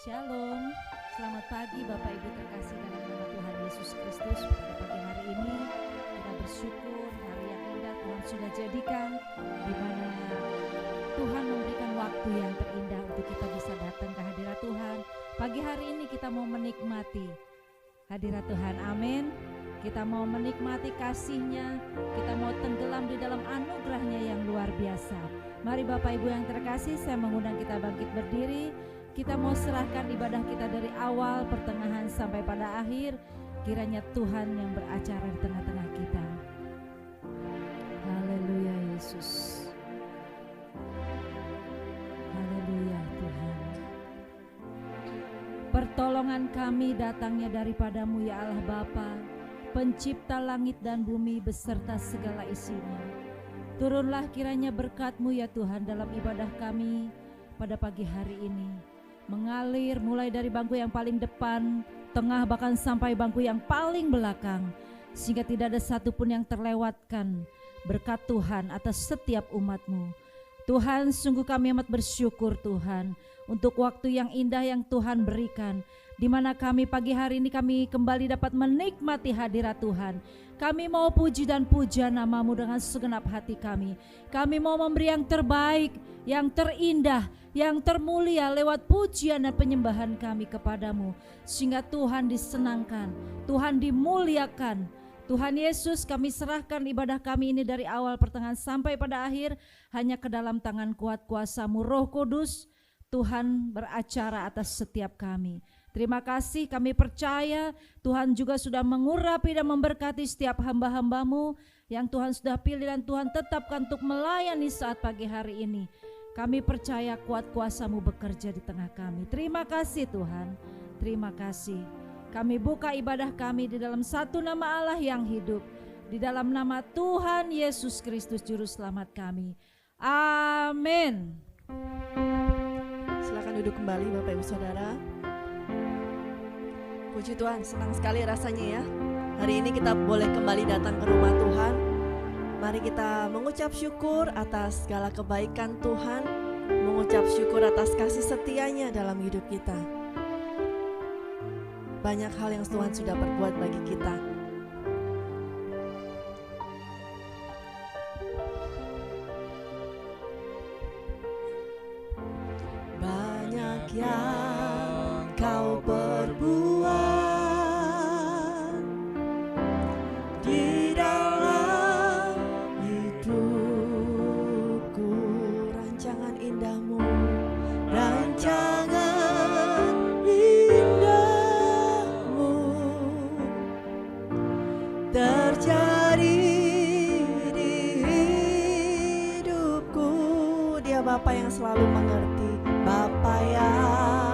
Shalom, selamat pagi Bapak Ibu terkasih dalam nama Tuhan Yesus Kristus. Pada pagi hari ini kita bersyukur hari yang indah Tuhan sudah jadikan, di mana Tuhan memberikan waktu yang terindah untuk kita bisa datang ke hadirat Tuhan. Pagi hari ini kita mau menikmati hadirat Tuhan, amin. Kita mau menikmati kasih-Nya, kita mau tenggelam di dalam anugerah-Nya yang luar biasa. Mari Bapak Ibu yang terkasih, saya mengundang kita bangkit berdiri. Kita mau serahkan ibadah kita dari awal, pertengahan sampai pada akhir. Kiranya Tuhan yang beracara di tengah-tengah kita. Haleluya Yesus. Haleluya Tuhan. Pertolongan kami datangnya daripada-Mu ya Allah Bapa, Pencipta langit dan bumi beserta segala isinya. Turunlah kiranya berkat-Mu ya Tuhan dalam ibadah kami pada pagi hari ini. Mengalir mulai dari bangku yang paling depan, tengah bahkan sampai bangku yang paling belakang, sehingga tidak ada satupun yang terlewatkan berkat Tuhan atas setiap umat-Mu. Tuhan, sungguh kami amat bersyukur Tuhan untuk waktu yang indah yang Tuhan berikan, di mana kami pagi hari ini kami kembali dapat menikmati hadirat Tuhan. Kami mau puji dan puja nama-Mu dengan segenap hati kami. Kami mau memberi yang terbaik, yang terindah, yang termulia lewat pujian dan penyembahan kami kepadamu. Sehingga Tuhan disenangkan, Tuhan dimuliakan. Tuhan Yesus, kami serahkan ibadah kami ini dari awal pertengahan sampai pada akhir hanya ke dalam tangan kuat kuasa-Mu. Roh Kudus, Tuhan beracara atas setiap kami. Terima kasih, kami percaya Tuhan juga sudah mengurapi dan memberkati setiap hamba-hamba-Mu yang Tuhan sudah pilih dan Tuhan tetapkan untuk melayani saat pagi hari ini. Kami percaya kuat kuasa-Mu bekerja di tengah kami. Terima kasih Tuhan, terima kasih. Kami buka ibadah kami di dalam satu nama Allah yang hidup, di dalam nama Tuhan Yesus Kristus Juru Selamat kami. Amin. Silakan duduk kembali Bapak Ibu Saudara. Puji Tuhan, senang sekali rasanya ya. Hari ini kita boleh kembali datang ke rumah Tuhan. Mari kita mengucap syukur atas segala kebaikan Tuhan, mengucap syukur atas kasih setia-Nya dalam hidup kita. Banyak hal yang Tuhan sudah perbuat bagi kita. Banyak yang Kau perbuat di dalam hidupku. Rancangan indah-Mu, rancangan indah-Mu terjadi di hidupku. Dia Bapa yang selalu mengerti, Bapa yang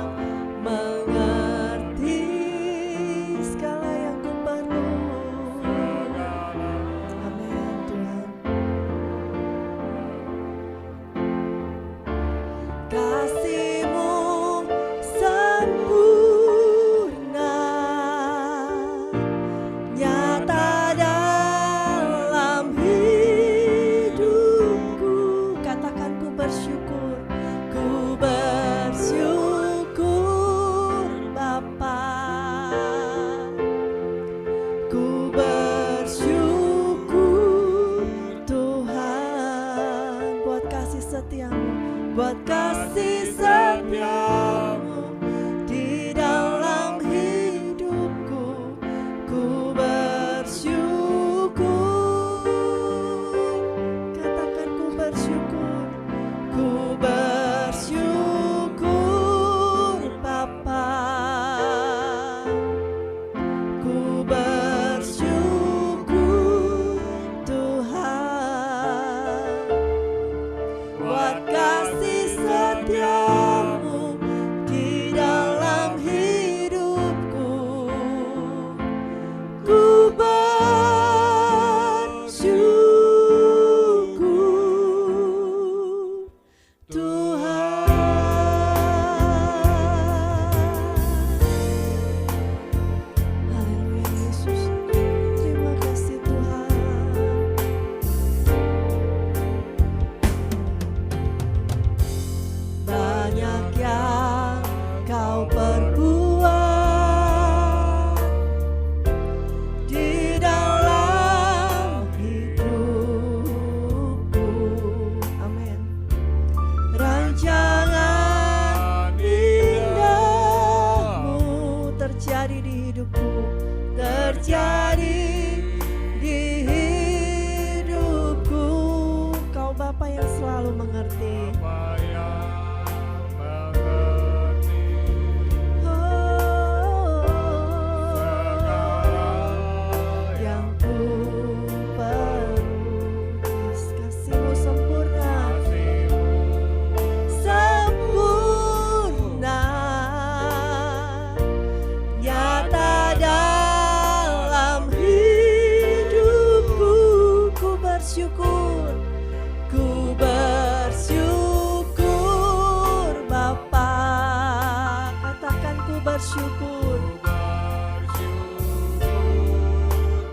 bersyukur.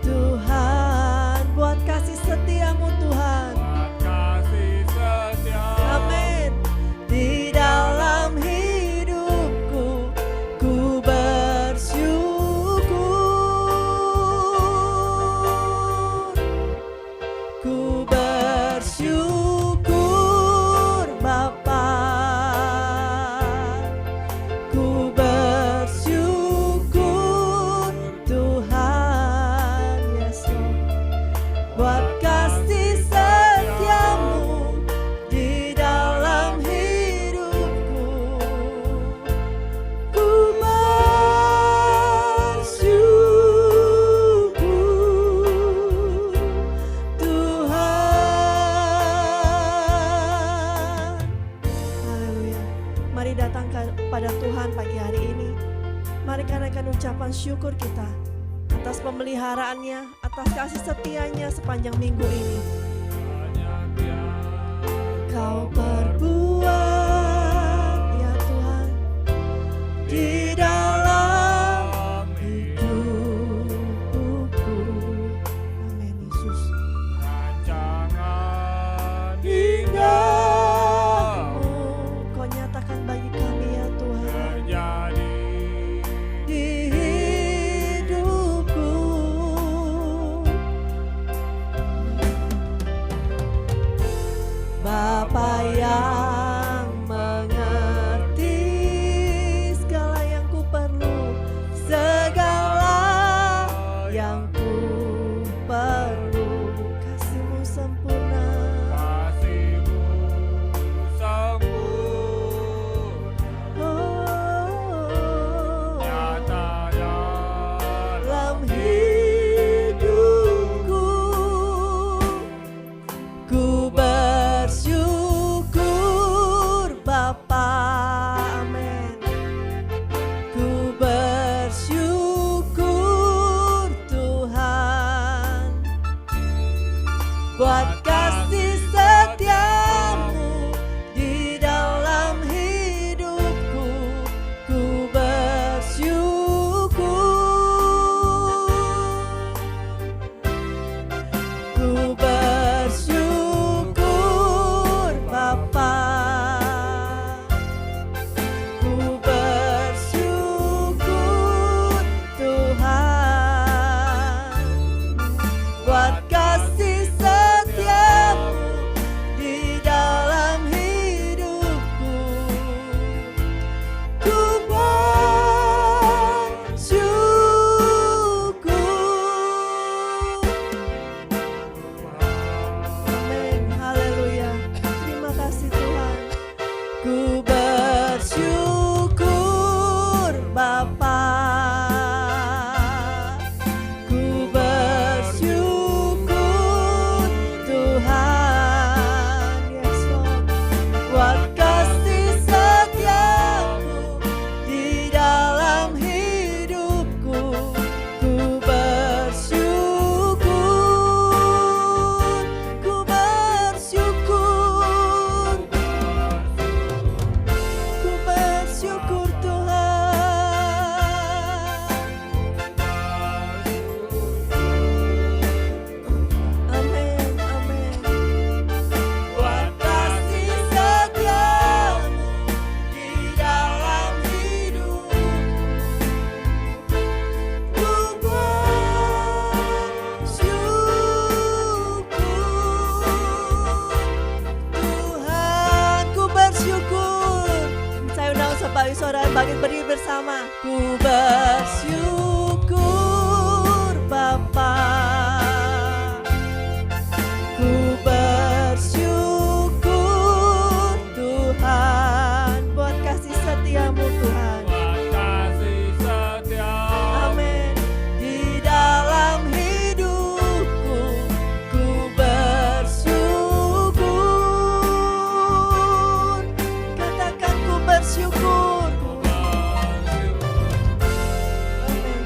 Tuhan, buat kasih setiamu Tuhan. Amin. Di dalam hidupku ku bersyukur. Ku bersyukur Bapa. Ku bersyukur Tuhan Yesus. Buat kasih setiamu di dalam hidupku. Ku bersyukur Tuhan. Haleluya. Mari datang kepada Tuhan pagi hari ini. Mari kanakan ucapan syukur kita atas pemeliharaannya, atas kasih setianya sepanjang minggu ini. Kau perbuat ya Tuhan di dalam hidupku. Amin Yesus. Indahmu kau nyatakan bagi kami ya Tuhan di hidupku. Bapa yang mengerti segala yang ku perlu, segala yang ku perlu. Kasih-Mu sempurna. Oh, dalam hidupku ku bersyukur Bapa. Amin. Ku bersyukur Tuhan buat kasih setiamu di dalam hidupku. Ku bersyukur. Ku bersyukur Bapa. Ku bersyukur Tuhan buat kasih setiamu di dalam hidupku. Ku bersyukur. Amin. Haleluya. Terima kasih Tuhan. Ku bersyukur Bapa. Ku bersyukur Tuhan Yesus buat kasih setiamu di dalam hidupku. Ku bersyukur. Ku bersyukur. Ku bersyukur Tuhan. Amin, amin. Buat kasih setiamu di dalam hidupku. Ku bersyukur Tuhan. Ku bersyukur. Saya undang sebagai saudara bagi berdiri bersama. Ku bersyukur Bapa. Ku bersyukur Tuhan buat kasih setiamu Tuhan. Amin. Di dalam hidupku ku bersyukur. Katakan ku bersyukur. Amin.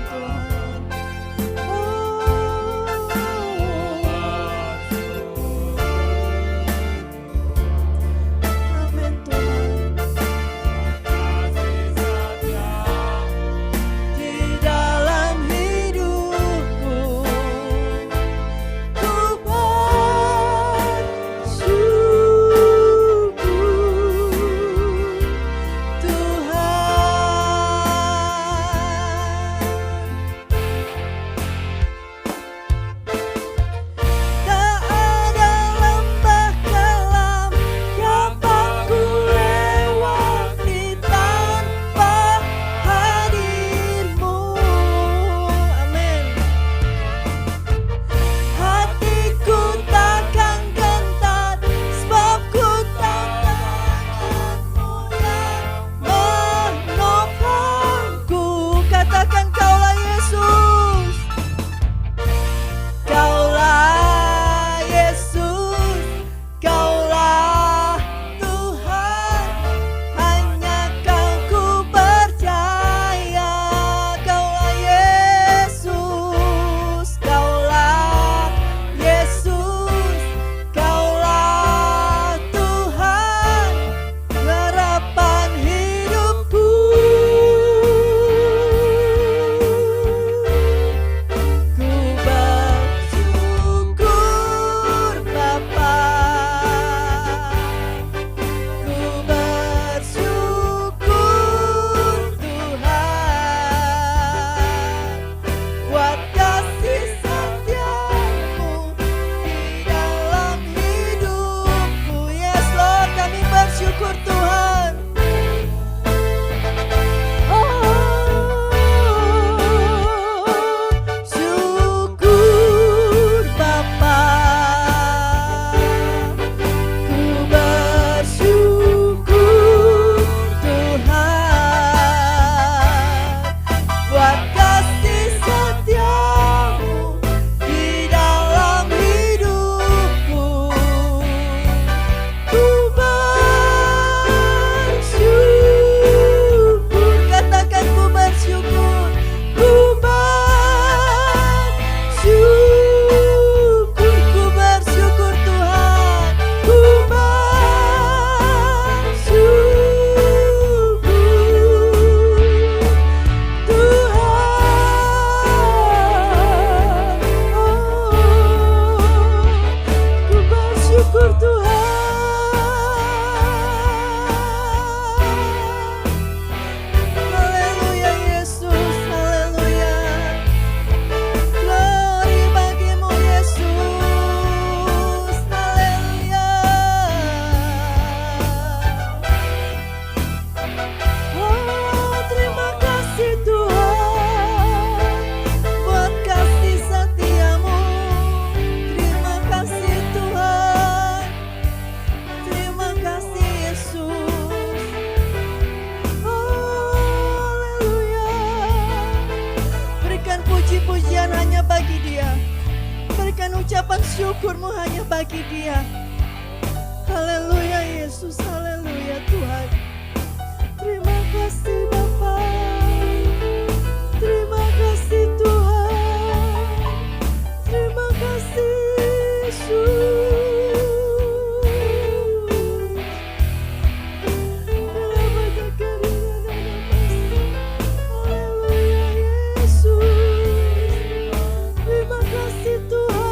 Oh, terima kasih Tuhan buat kasih setiamu. Terima kasih Tuhan. Terima kasih Yesus. Oh, haleluya. Berikan puji-pujian hanya bagi Dia. Berikan ucapan syukurmu hanya bagi Dia. Haleluya Yesus, haleluya Tuhan. Terima kasih Bapa. Terima kasih Tuhan. Terima kasih Yesus. Haleluya Yesus. Terima kasih Tuhan.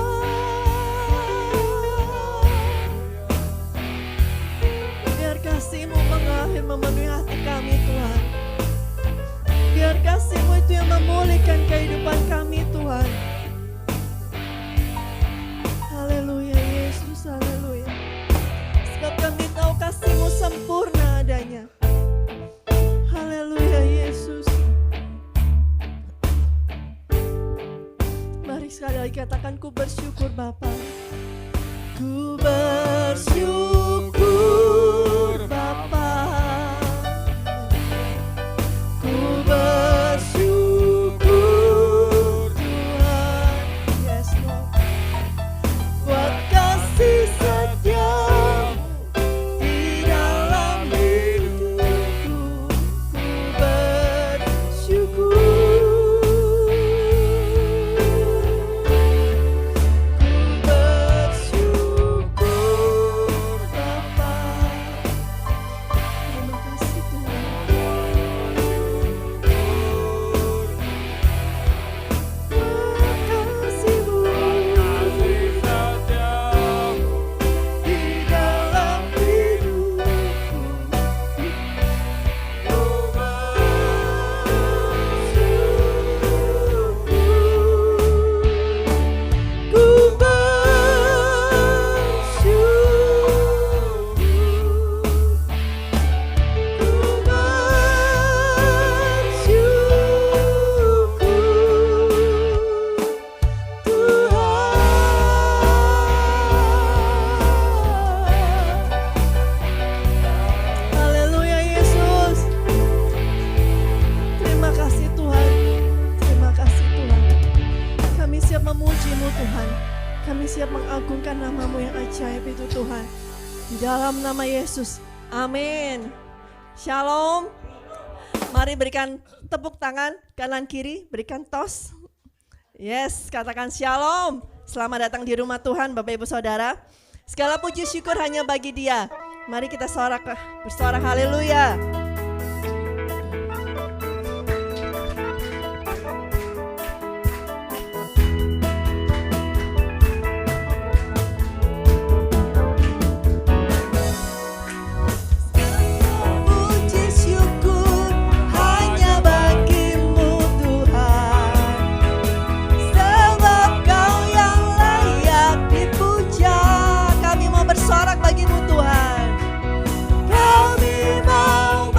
Biar kasih-Mu mengalir memenuhi hati kami Tuhan. Biar kasih-Mu itu yang memulihkan kehidupan kami Tuhan. Haleluya Yesus, haleluya. Sebab kami tahu kasih-Mu sempurna adanya. Haleluya Yesus. Mari sekali lagi katakan, ku bersyukur Bapa. Ku bersyukur Bapa. Ku bersyukur Tuhan. Yes Lord. Buat kasih setiamu di dalam hidupku. Ku bersyukur. Di dalam nama Yesus, amin. Shalom. Mari berikan tepuk tangan kanan kiri, berikan tos. Yes, katakan shalom. Selamat datang di rumah Tuhan Bapak Ibu Saudara. Segala puji syukur hanya bagi Dia. Mari kita bersorak haleluya. Bagimu Tuhan, kami mau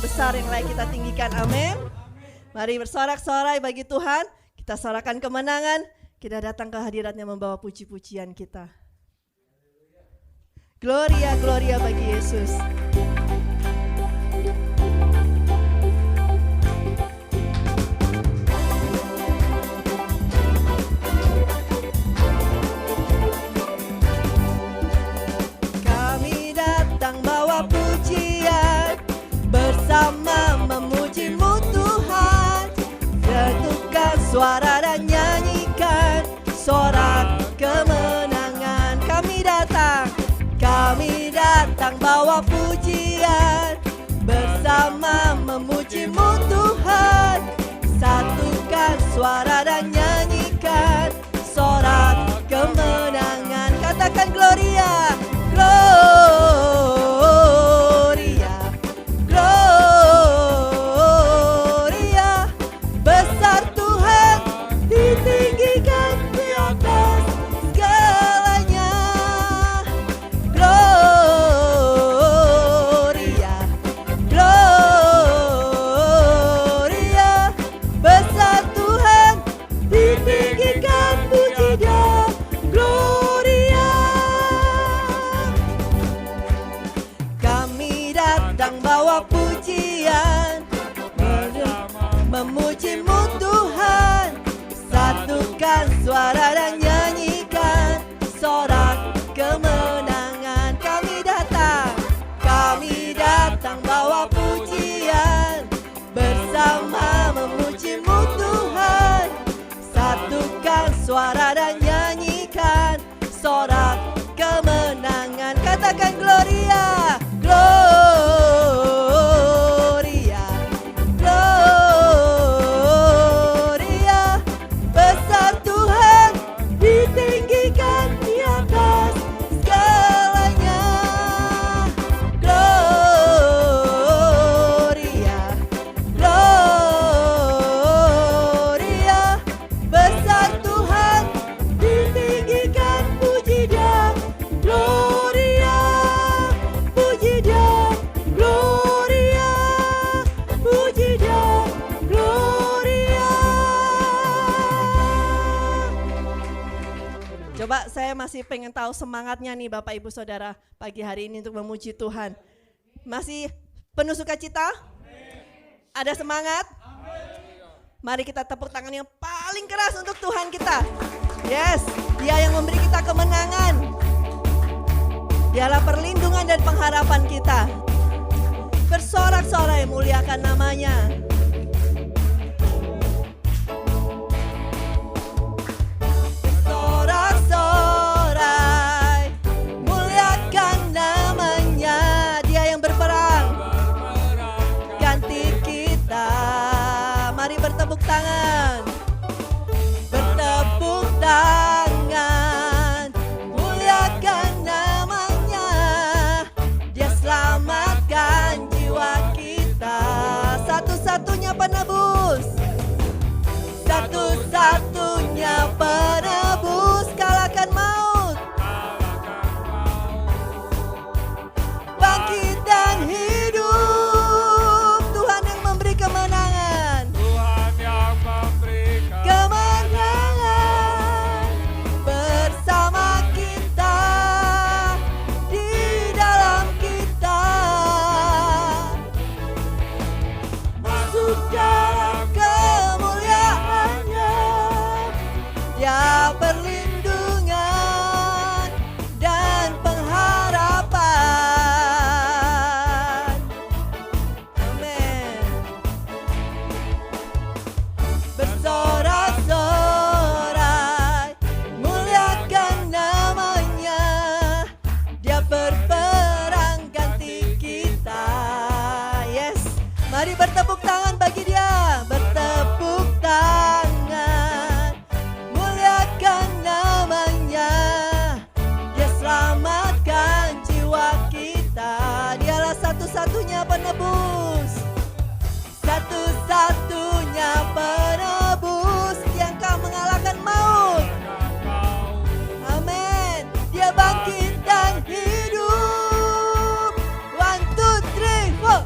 besar yang layak kita tinggikan. Amin. Mari bersorak-sorai bagi Tuhan. Kita sorakan kemenangan. Kita datang ke hadiratnya membawa puji-pujian kita. Gloria, gloria bagi Yesus. Kami datang bawa pujian, bersama memuji-Mu Tuhan. Satukan suara dan nyanyikan sorak kemenangan. Kami datang bawa pujian, bersama memuji-Mu Tuhan. Satukan suara dan nyanyikan sorak kemenangan. Katakan Gloria, Gloria, Gloria. Besar Tuhan, ditinggikan di atas segalanya. Gloria, Gloria. Besar Tuhan, ditinggikan, puji Dia. Gloria. Kami datang bawa pujian, memuji-Mu Tuhan. Satukan suara dan nyanyikan sorak kemenangan. Kami datang bawa pujian, bersama memuji-Mu Tuhan. Satukan suara dan nyanyikan sorak kemenangan. Katakan Gloria, Gloria, Gloria. Besar Tuhan, ditinggikan di atas segalanya. Gloria, Gloria. Besar Tuhan, ditinggikan, puji Dia. Gloria, puji Dia. Gloria, puji Dia. Gloria. Coba saya masih pengen tahu semangatnya nih Bapak Ibu Saudara pagi hari ini untuk memuji Tuhan. Masih penuh sukacita? Ada semangat? Mari kita tepuk tangan yang paling keras untuk Tuhan kita. Yes, Dia yang memberi kita kemenangan. Dialah perlindungan dan pengharapan kita. Bersorak-sorai muliakan namanya. Bersorak-sorai muliakan namanya. Dia yang berperang ganti kita. Mari bertepuk tangan. Bertepuk tangan, muliakan namanya. Dia selamatkan jiwa kita. Satu-satunya penebus, satu-satunya penebus. Kalahkan maut, bangkit dan hidup. Tuhan yang memberi kemenangan. Kemenangan bersama kita, di dalam kita. Masuk dalam kemuliaannya. Ya perlindungan dan pengharapan. Amin. Bersorak-sorai muliakan namanya. Dia berperang ganti kita. Yes, mari bertepuk tangan bagi Dia. Bertepuk tangan, muliakan namanya. Dia selamatkan jiwa kita. Dialah satu-satunya penebus, satu-satunya penebus yang kau mengalahkan maut. Amin. Dia bangkit dan hidup. 1, 2, 3, 4.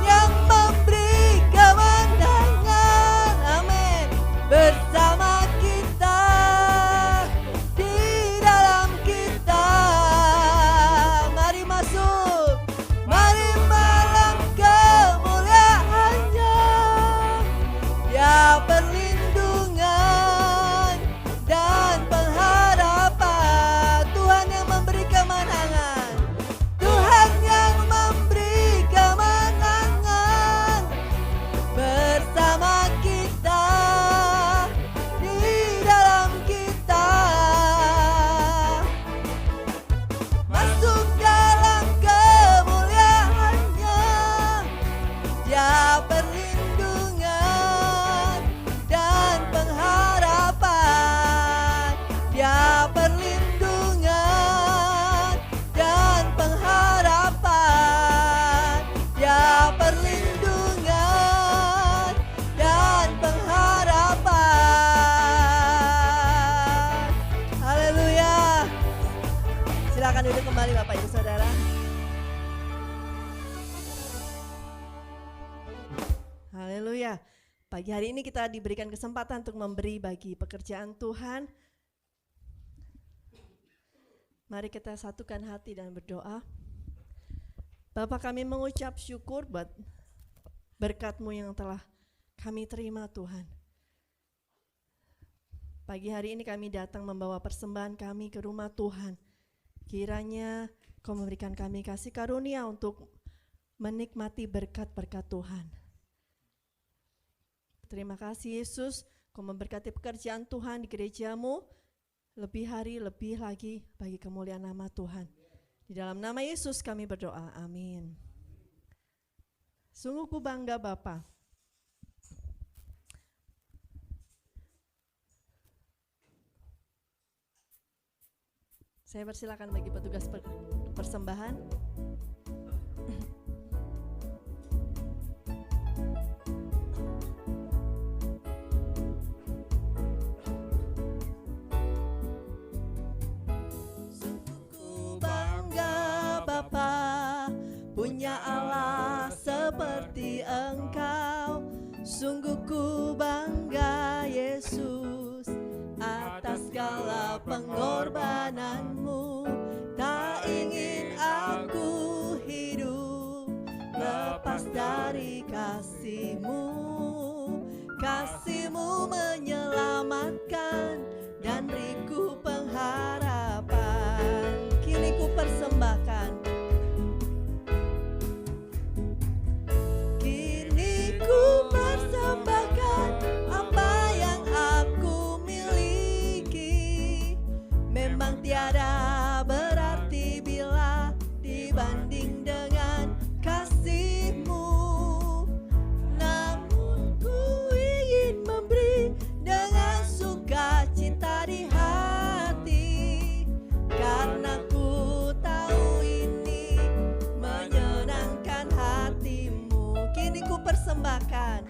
Yang Haleluya. Pagi hari ini kita diberikan kesempatan untuk memberi bagi pekerjaan Tuhan. Mari kita satukan hati dan berdoa. Bapa, kami mengucap syukur buat berkat-Mu yang telah kami terima Tuhan. Pagi hari ini kami datang membawa persembahan kami ke rumah Tuhan. Kiranya Kau memberikan kami kasih karunia untuk menikmati berkat-berkat Tuhan. Terima kasih Yesus, Kau memberkati pekerjaan Tuhan di gereja-Mu, lebih hari, lebih lagi bagi kemuliaan nama Tuhan. Di dalam nama Yesus kami berdoa, amin. Sungguh ku bangga Bapa. Saya persilakan bagi petugas persembahan. Punya Allah seperti Engkau, sungguh ku bangga Yesus atas segala pengorbananmu. Tak ingin aku hidup lepas dari kasih-Mu. Kasih-Mu menyelamatkan dan beriku pengharapan. Kini ku persembahkan. Tiada berarti bila dibanding dengan kasih-Mu. Namun ku ingin memberi dengan sukacita di hati, karena ku tahu ini menyenangkan hati-Mu. Kini ku persembahkan,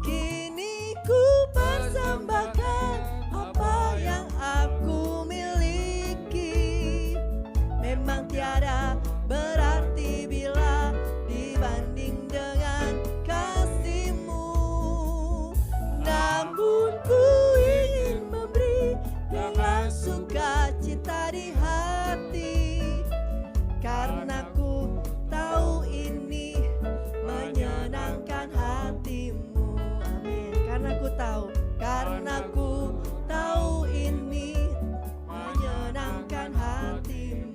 kini ku persembahkan apa yang aku memang tiada berarti bila dibanding dengan kasih-Mu. Namun ku ingin memberi dengan sukacita di hati, karena ku tahu ini menyenangkan hati-Mu. Amin. Karena ku tahu ini menyenangkan hati-Mu.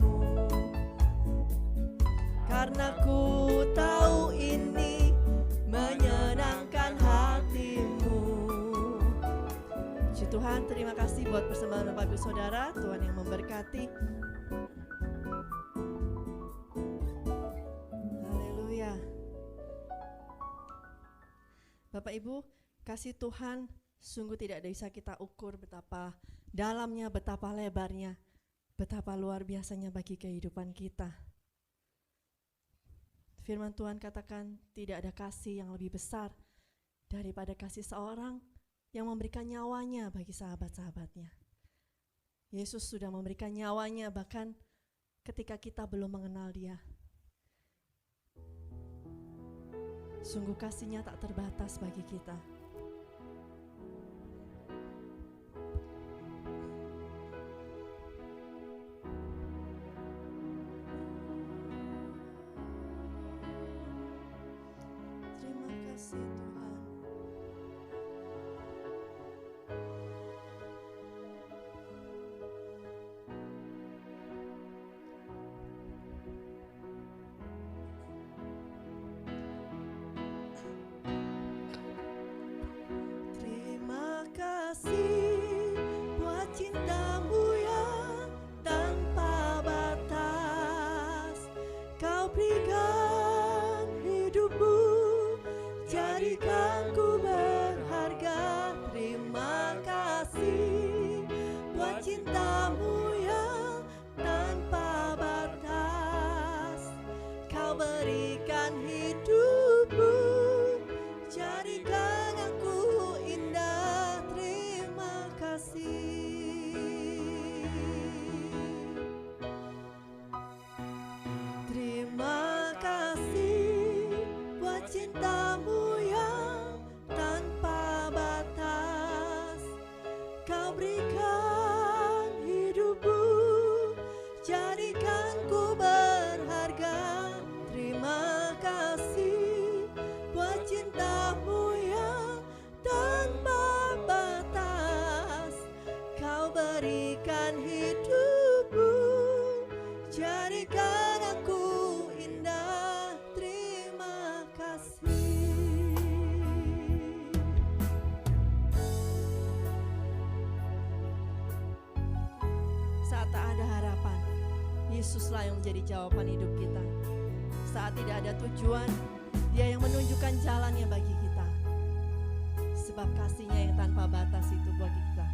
Karena ku tahu ini menyenangkan hati-Mu. Puji Tuhan, terima kasih buat persembahan Bapak Ibu Saudara. Tuhan yang memberkati. Haleluya. Bapak Ibu, kasih Tuhan sungguh tidak bisa kita ukur betapa dalamnya, betapa lebarnya, betapa luar biasanya bagi kehidupan kita. Firman Tuhan katakan tidak ada kasih yang lebih besar daripada kasih seorang yang memberikan nyawanya bagi sahabat-sahabatnya. Yesus sudah memberikan nyawanya bahkan ketika kita belum mengenal Dia. Sungguh kasih-Nya tak terbatas bagi kita. Yesuslah yang menjadi jawaban hidup kita. Saat tidak ada tujuan, Dia yang menunjukkan jalannya bagi kita. Sebab kasih-Nya yang tanpa batas itu bagi kita.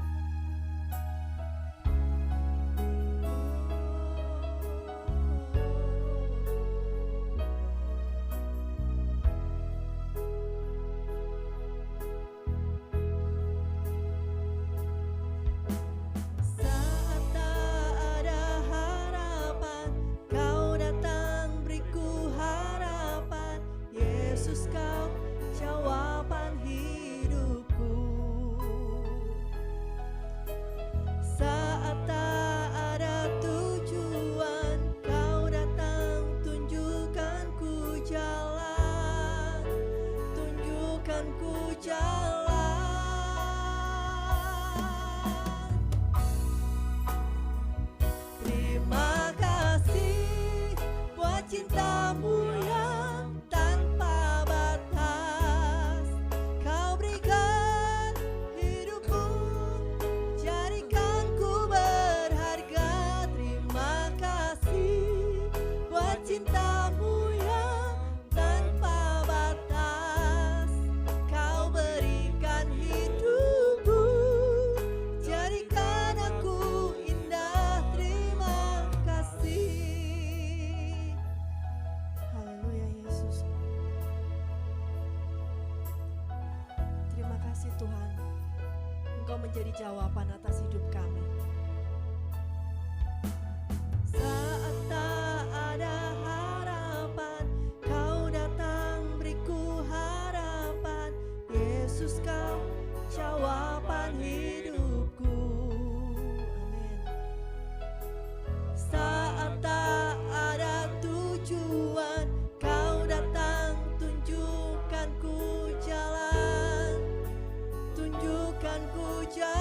Saat tak ada harapan, Kau datang beriku harapan. Yesus, Kau jawaban hidupku. Saat tak ada tujuan, Kau datang tunjukkanku jalan, tunjukkanku jalan. Terima kasih buat cinta-Mu yang tanpa batas. Kau berikan hidupku, jadikan ku berharga. Terima kasih buat cinta-Mu yang tanpa batas. Kau berikan hidupku, jadikan aku indah. Terima kasih. Haleluya Yesus. Terima kasih Tuhan, Engkau menjadi jawaban atas hidup kami. Saat tak ada harapan, Kau datang beriku harapan. Yesus, Kau jawaban hidupku. Amin. Saat tak ada tujuan, Kau datang tunjukkanku jalan, tunjukkanku jalan.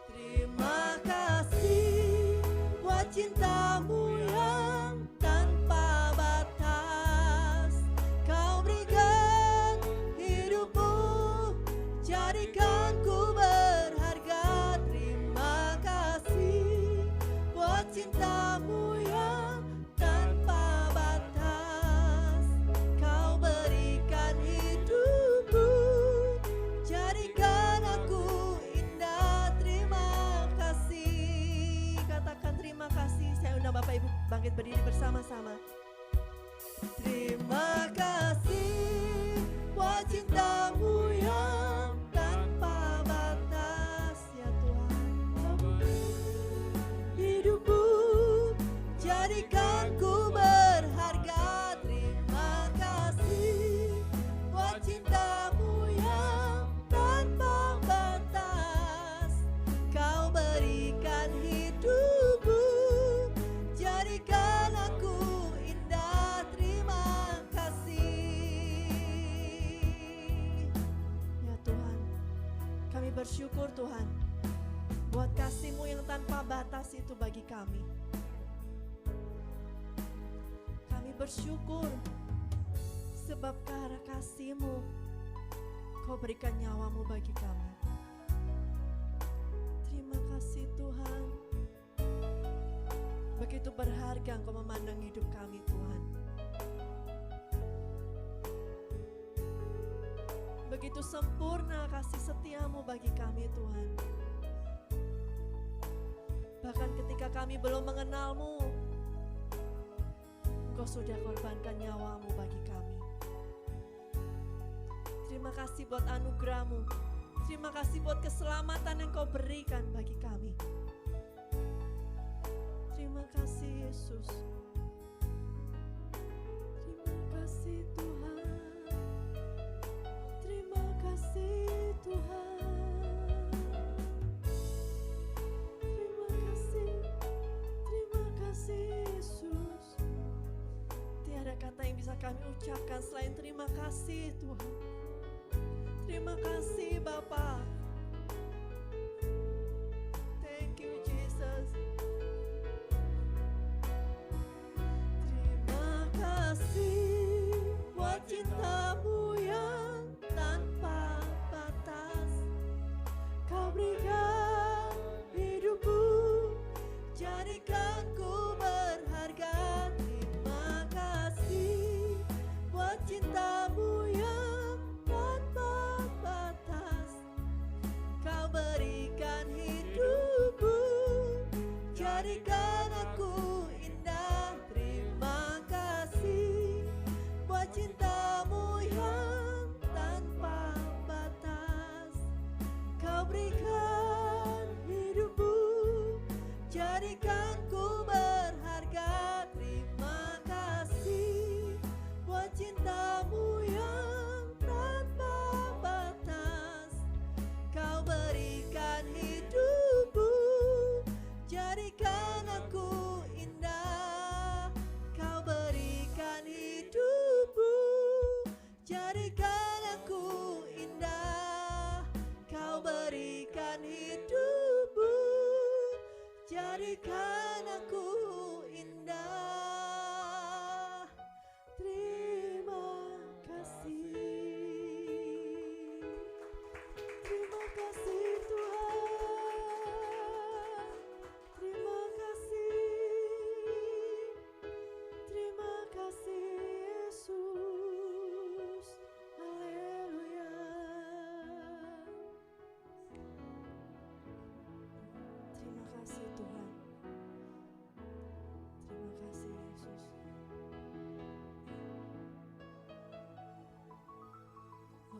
Terima kasih buat cinta-Mu yang tanpa batas. Kau berikan hidupmu, jadikan ku berharga. Terima kasih buat cinta-Mu yang tanpa batas. Kau berikan hidupku, jadikan aku indah. Terima kasih. Katakan terima kasih. Saya undang Bapak Ibu bangkit berdiri bersama-sama. Terima kasih buat cinta-Mu yang tanpa batas. Ya Tuhan, hidupku, jadikan ku berharga. Terima kasih buat cinta-Mu yang tanpa batas. Kau berikan hidupku, jadikan aku indah. Terima kasih. Ya Tuhan, kami bersyukur Tuhan buat kasih-Mu yang tanpa batas itu bagi kami. Kami bersyukur sebab karena kasih-Mu, Kau berikan nyawa-Mu bagi kami. Terima kasih Tuhan. Begitu berharga Engkau memandang hidup kami Tuhan. Begitu sempurna kasih setia-Mu bagi kami Tuhan. Bahkan ketika kami belum mengenal-Mu, Engkau sudah korbankan nyawa-Mu bagi kami. Terima kasih buat anugerah-Mu. Terima kasih buat keselamatan yang Kau berikan bagi kami. Terima kasih Yesus. Terima kasih Tuhan. Terima kasih Tuhan. Terima kasih Yesus. Tiada kata yang bisa kami ucapkan selain terima kasih Tuhan. Terima kasih Bapa. Thank you Jesus. Terima kasih buat cinta-Mu yang tanpa batas. Kau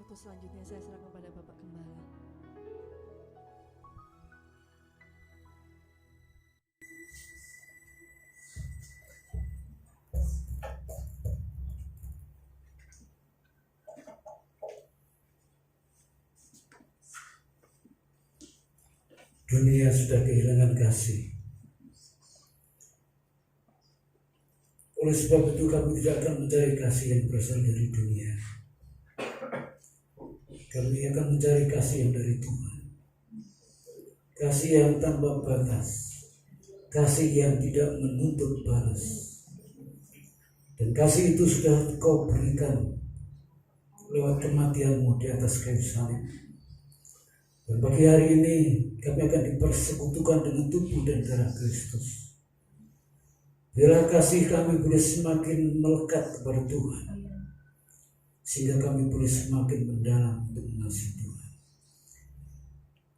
Untuk selanjutnya saya serahkan kepada Bapak Gembala. Dunia sudah kehilangan kasih. Oleh sebab itu kami tidak akan mencari kasih yang berasal dari dunia. Kami akan mencari kasih yang dari Tuhan. Kasih yang tanpa batas. Kasih yang tidak menuntut balas. Dan kasih itu sudah Kau berikan lewat kematian-Mu di atas kayu salib. Dan pagi hari ini kami akan dipersekutukan dengan tubuh dan darah Kristus. Biarlah kasih kami boleh semakin melekat kepada Tuhan, sehingga kami boleh semakin mendalam untuk mengasihi Tuhan.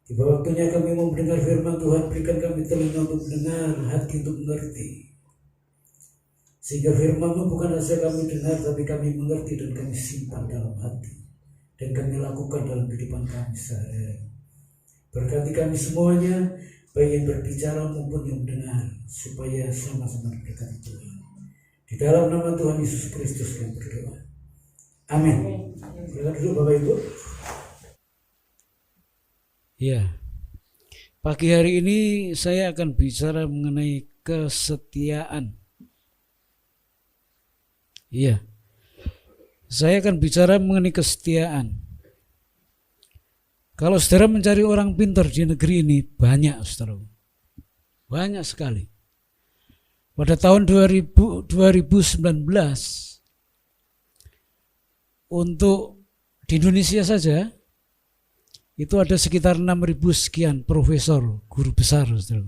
Tiba waktunya kami mau mendengar firman Tuhan, berikan kami telinga untuk mendengar, hati untuk mengerti. Sehingga firman-Mu bukan saja kami dengar, tapi kami mengerti dan kami simpan dalam hati. Dan kami lakukan dalam kehidupan kami sehari-hari. Berkati kami semuanya, baik yang berbicara maupun yang mendengar, supaya sama-sama diberkati Tuhan. Di dalam nama Tuhan Yesus Kristus kami berdoa. Amin. Silakan duduk Bapak Ibu. Ya, pagi hari ini saya akan bicara mengenai kesetiaan. Iya, saya akan bicara mengenai kesetiaan. Kalau saudara mencari orang pintar di negeri ini, banyak saudara. Banyak sekali. Pada tahun 2019, untuk di Indonesia saja, itu ada sekitar 6.000 sekian profesor, guru besar saudara.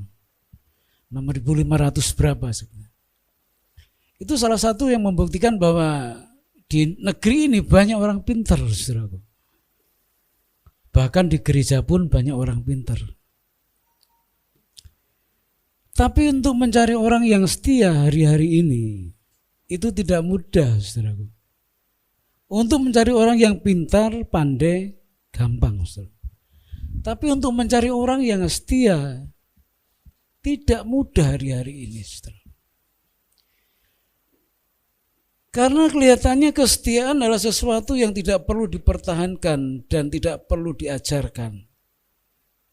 6.500 berapa sebenarnya. Itu salah satu yang membuktikan bahwa di negeri ini banyak orang pintar saudara. Bahkan di gereja pun banyak orang pintar. Tapi untuk mencari orang yang setia hari-hari ini, itu tidak mudah, saudaraku. Untuk mencari orang yang pintar, pandai, gampang, saudara. Tapi untuk mencari orang yang setia, tidak mudah hari-hari ini, saudara. Karena kelihatannya kesetiaan adalah sesuatu yang tidak perlu dipertahankan dan tidak perlu diajarkan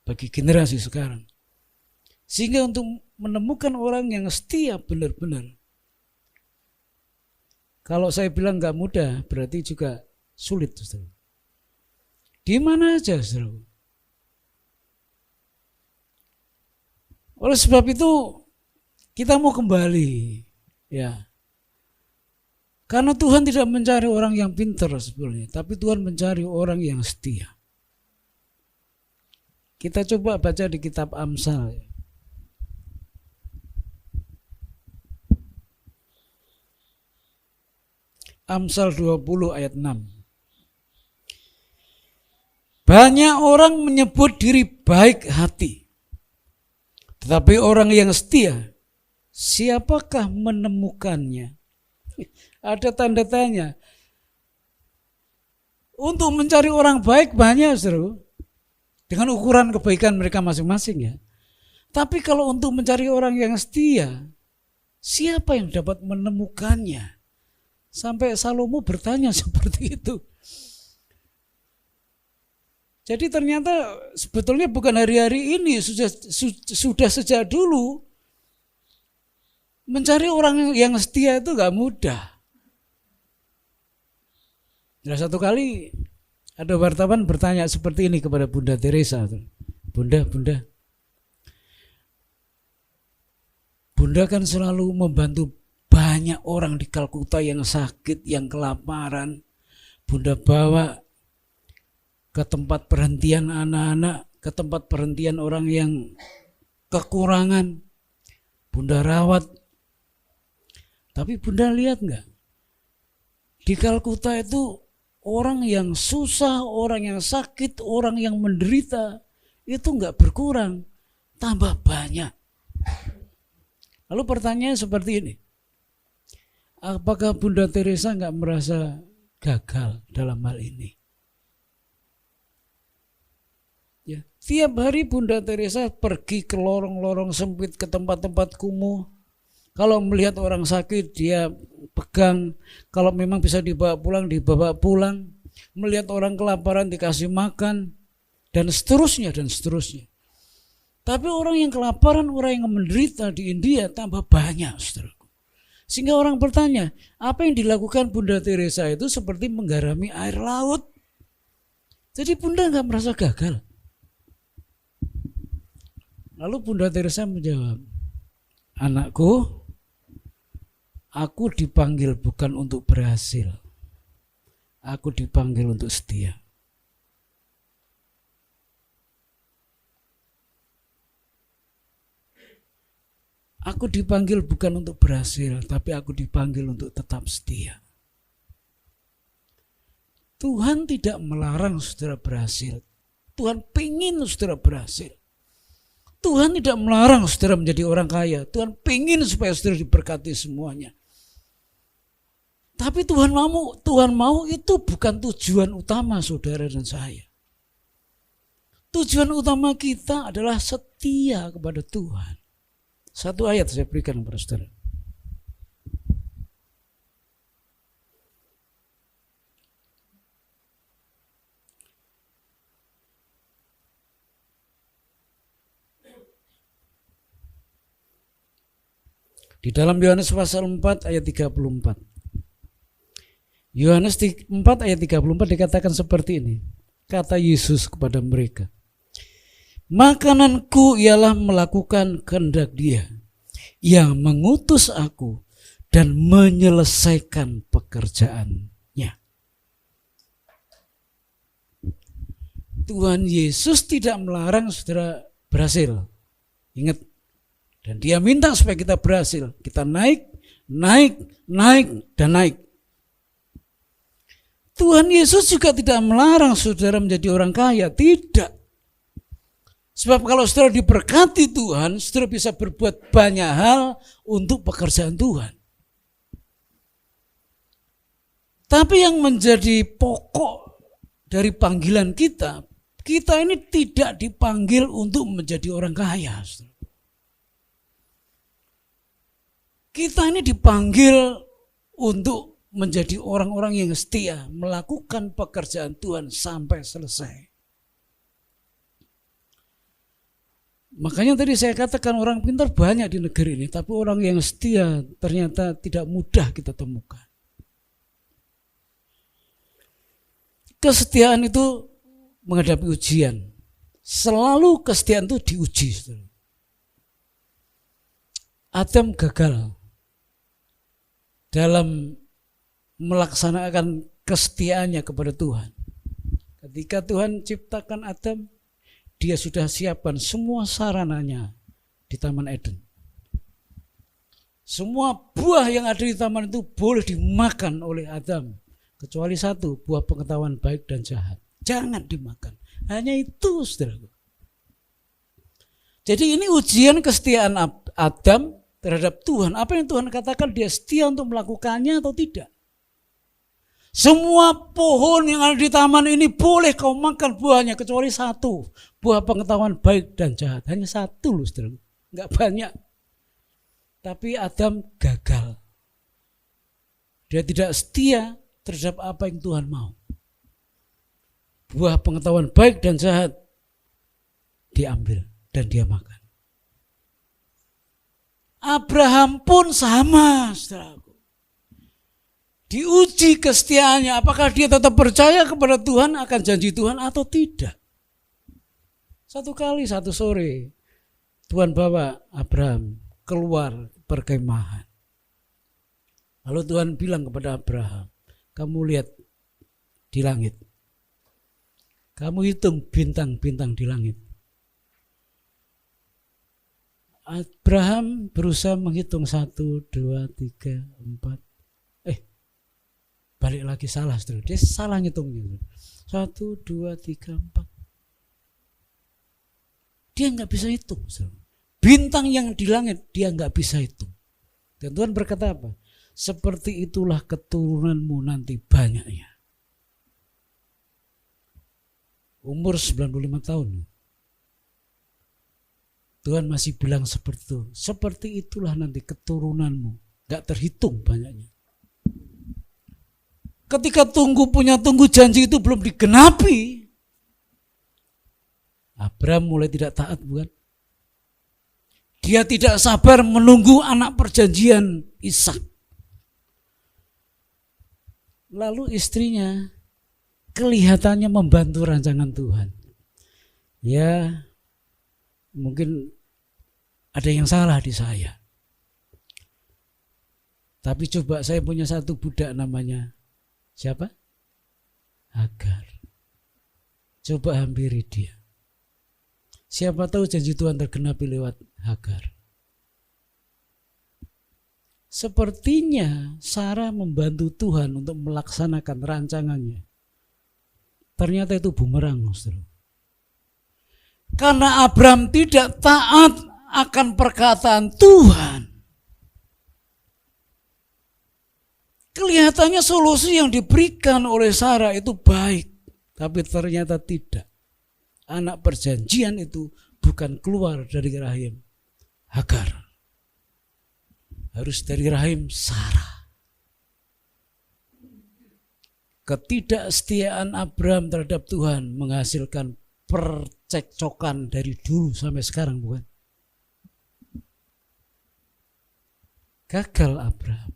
bagi generasi sekarang. Sehingga untuk menemukan orang yang setia benar-benar, kalau saya bilang nggak mudah, berarti juga sulit. Saudara. Di mana aja, saudara. Oleh sebab itu, kita mau kembali, ya. Karena Tuhan tidak mencari orang yang pintar sebenarnya, tapi Tuhan mencari orang yang setia. Kita coba baca di kitab Amsal. Amsal 20 ayat 6. Banyak orang menyebut diri baik hati, tetapi orang yang setia, siapakah menemukannya? Ada tanda tanya. Untuk mencari orang baik banyak, seru. Dengan ukuran kebaikan mereka masing-masing ya. Tapi kalau untuk mencari orang yang setia, siapa yang dapat menemukannya? Sampai Salomo bertanya seperti itu. Jadi ternyata sebetulnya bukan hari-hari ini, sudah sejak dulu. Mencari orang yang setia itu gak mudah. Nah, satu kali ada wartawan bertanya seperti ini kepada Bunda Teresa. Bunda kan selalu membantu banyak orang di Kalkuta yang sakit, yang kelaparan. Bunda bawa ke tempat perhentian anak-anak, ke tempat perhentian orang yang kekurangan. Bunda rawat. Tapi Bunda lihat enggak? Di Kalkuta itu orang yang susah, orang yang sakit, orang yang menderita itu enggak berkurang, tambah banyak. Lalu pertanyaan seperti ini. Apakah Bunda Teresa enggak merasa gagal dalam hal ini? Ya, tiap hari Bunda Teresa pergi ke lorong-lorong sempit, ke tempat-tempat kumuh. Kalau melihat orang sakit dia pegang, kalau memang bisa dibawa pulang. Melihat orang kelaparan dikasih makan, dan seterusnya dan seterusnya. Tapi orang yang kelaparan, orang yang menderita di India tambah banyak, saudaraku. Sehingga orang bertanya, apa yang dilakukan Bunda Teresa itu seperti menggarami air laut. Jadi Bunda nggak merasa gagal. Lalu Bunda Teresa menjawab, anakku, aku dipanggil bukan untuk berhasil. Aku dipanggil untuk setia. Aku dipanggil bukan untuk berhasil, tapi aku dipanggil untuk tetap setia. Tuhan tidak melarang saudara berhasil. Tuhan pengen saudara berhasil. Tuhan tidak melarang saudara menjadi orang kaya. Tuhan pengen supaya saudara diberkati semuanya. Tapi Tuhan mau itu bukan tujuan utama saudara dan saya. Tujuan utama kita adalah setia kepada Tuhan. Satu ayat saya berikan kepada saudara. Di dalam Yohanes pasal 4 ayat 34. Yohanes 4 ayat 34 dikatakan seperti ini. Kata Yesus kepada mereka, makananku ialah melakukan kehendak Dia yang mengutus aku dan menyelesaikan pekerjaannya. Tuhan Yesus tidak melarang saudara berhasil. Ingat, dan Dia minta supaya kita berhasil. Kita naik, dan naik. Tuhan Yesus juga tidak melarang saudara menjadi orang kaya. Tidak. Sebab kalau saudara diberkati Tuhan, saudara bisa berbuat banyak hal untuk pekerjaan Tuhan. Tapi yang menjadi pokok dari panggilan kita ini tidak dipanggil untuk menjadi orang kaya. Kita ini dipanggil untuk menjadi orang-orang yang setia, melakukan pekerjaan Tuhan sampai selesai. Makanya tadi saya katakan orang pintar banyak di negeri ini, tapi orang yang setia ternyata tidak mudah kita temukan. Kesetiaan itu menghadapi ujian. Selalu kesetiaan itu diuji. Adam gagal dalam melaksanakan kesetiaannya kepada Tuhan. Ketika Tuhan ciptakan Adam, Dia sudah siapkan semua sarananya di Taman Eden. Semua buah yang ada di taman itu boleh dimakan oleh Adam, kecuali satu, buah pengetahuan baik dan jahat. Jangan dimakan. Hanya itu, saudaraku. Jadi ini ujian kesetiaan Adam terhadap Tuhan. Apa yang Tuhan katakan, dia setia untuk melakukannya atau tidak? Semua pohon yang ada di taman ini boleh kau makan buahnya, kecuali satu, buah pengetahuan baik dan jahat. Hanya satu loh, saudara. Enggak banyak. Tapi Adam gagal. Dia tidak setia terhadap apa yang Tuhan mau. Buah pengetahuan baik dan jahat diambil dan dia makan. Abraham pun sama, saudaraku. Diuji kesetiaannya, apakah dia tetap percaya kepada Tuhan akan janji Tuhan atau tidak. Satu kali, satu sore, Tuhan bawa Abraham keluar perkemahan. Lalu Tuhan bilang kepada Abraham, kamu lihat di langit. Kamu hitung bintang-bintang di langit. Abraham berusaha menghitung 1, 2, 3, 4. Balik lagi salah, saudara. Dia salah ngitungnya. 1, 2, 3, 4. Dia nggak bisa hitung, saudara. Bintang yang di langit dia nggak bisa hitung. Dan Tuhan berkata apa? Seperti itulah keturunanmu nanti banyaknya. Umur 95 tahun. Tuhan masih bilang seperti itu. Seperti itulah nanti keturunanmu. Gak terhitung banyaknya. Ketika tunggu janji itu belum digenapi, Abraham mulai tidak taat, bukan? Dia tidak sabar menunggu anak perjanjian Ishak. Lalu istrinya kelihatannya membantu rancangan Tuhan. Ya, mungkin ada yang salah di saya. Tapi coba saya punya satu budak namanya siapa? Hagar. Coba hampiri dia. Siapa tahu janji Tuhan tergenapi lewat Hagar. Sepertinya Sarah membantu Tuhan untuk melaksanakan rancangannya. Ternyata itu bumerang, saudara. Karena Abraham tidak taat akan perkataan Tuhan. Kelihatannya solusi yang diberikan oleh Sarah itu baik, tapi ternyata tidak. Anak perjanjian itu bukan keluar dari rahim Hagar. Harus dari rahim Sarah. Ketidaksetiaan Abraham terhadap Tuhan menghasilkan percekcokan dari dulu sampai sekarang, bukan? Gagal Abraham.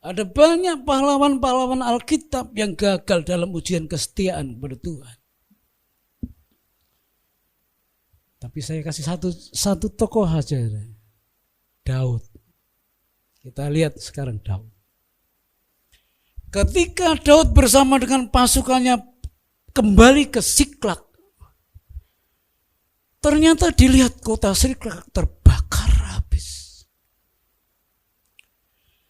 Ada banyak pahlawan-pahlawan Alkitab yang gagal dalam ujian kesetiaan kepada Tuhan. Tapi saya kasih satu tokoh saja, Daud. Kita lihat sekarang Daud. Ketika Daud bersama dengan pasukannya kembali ke Siklak, ternyata dilihat kota Siklak terbakar habis.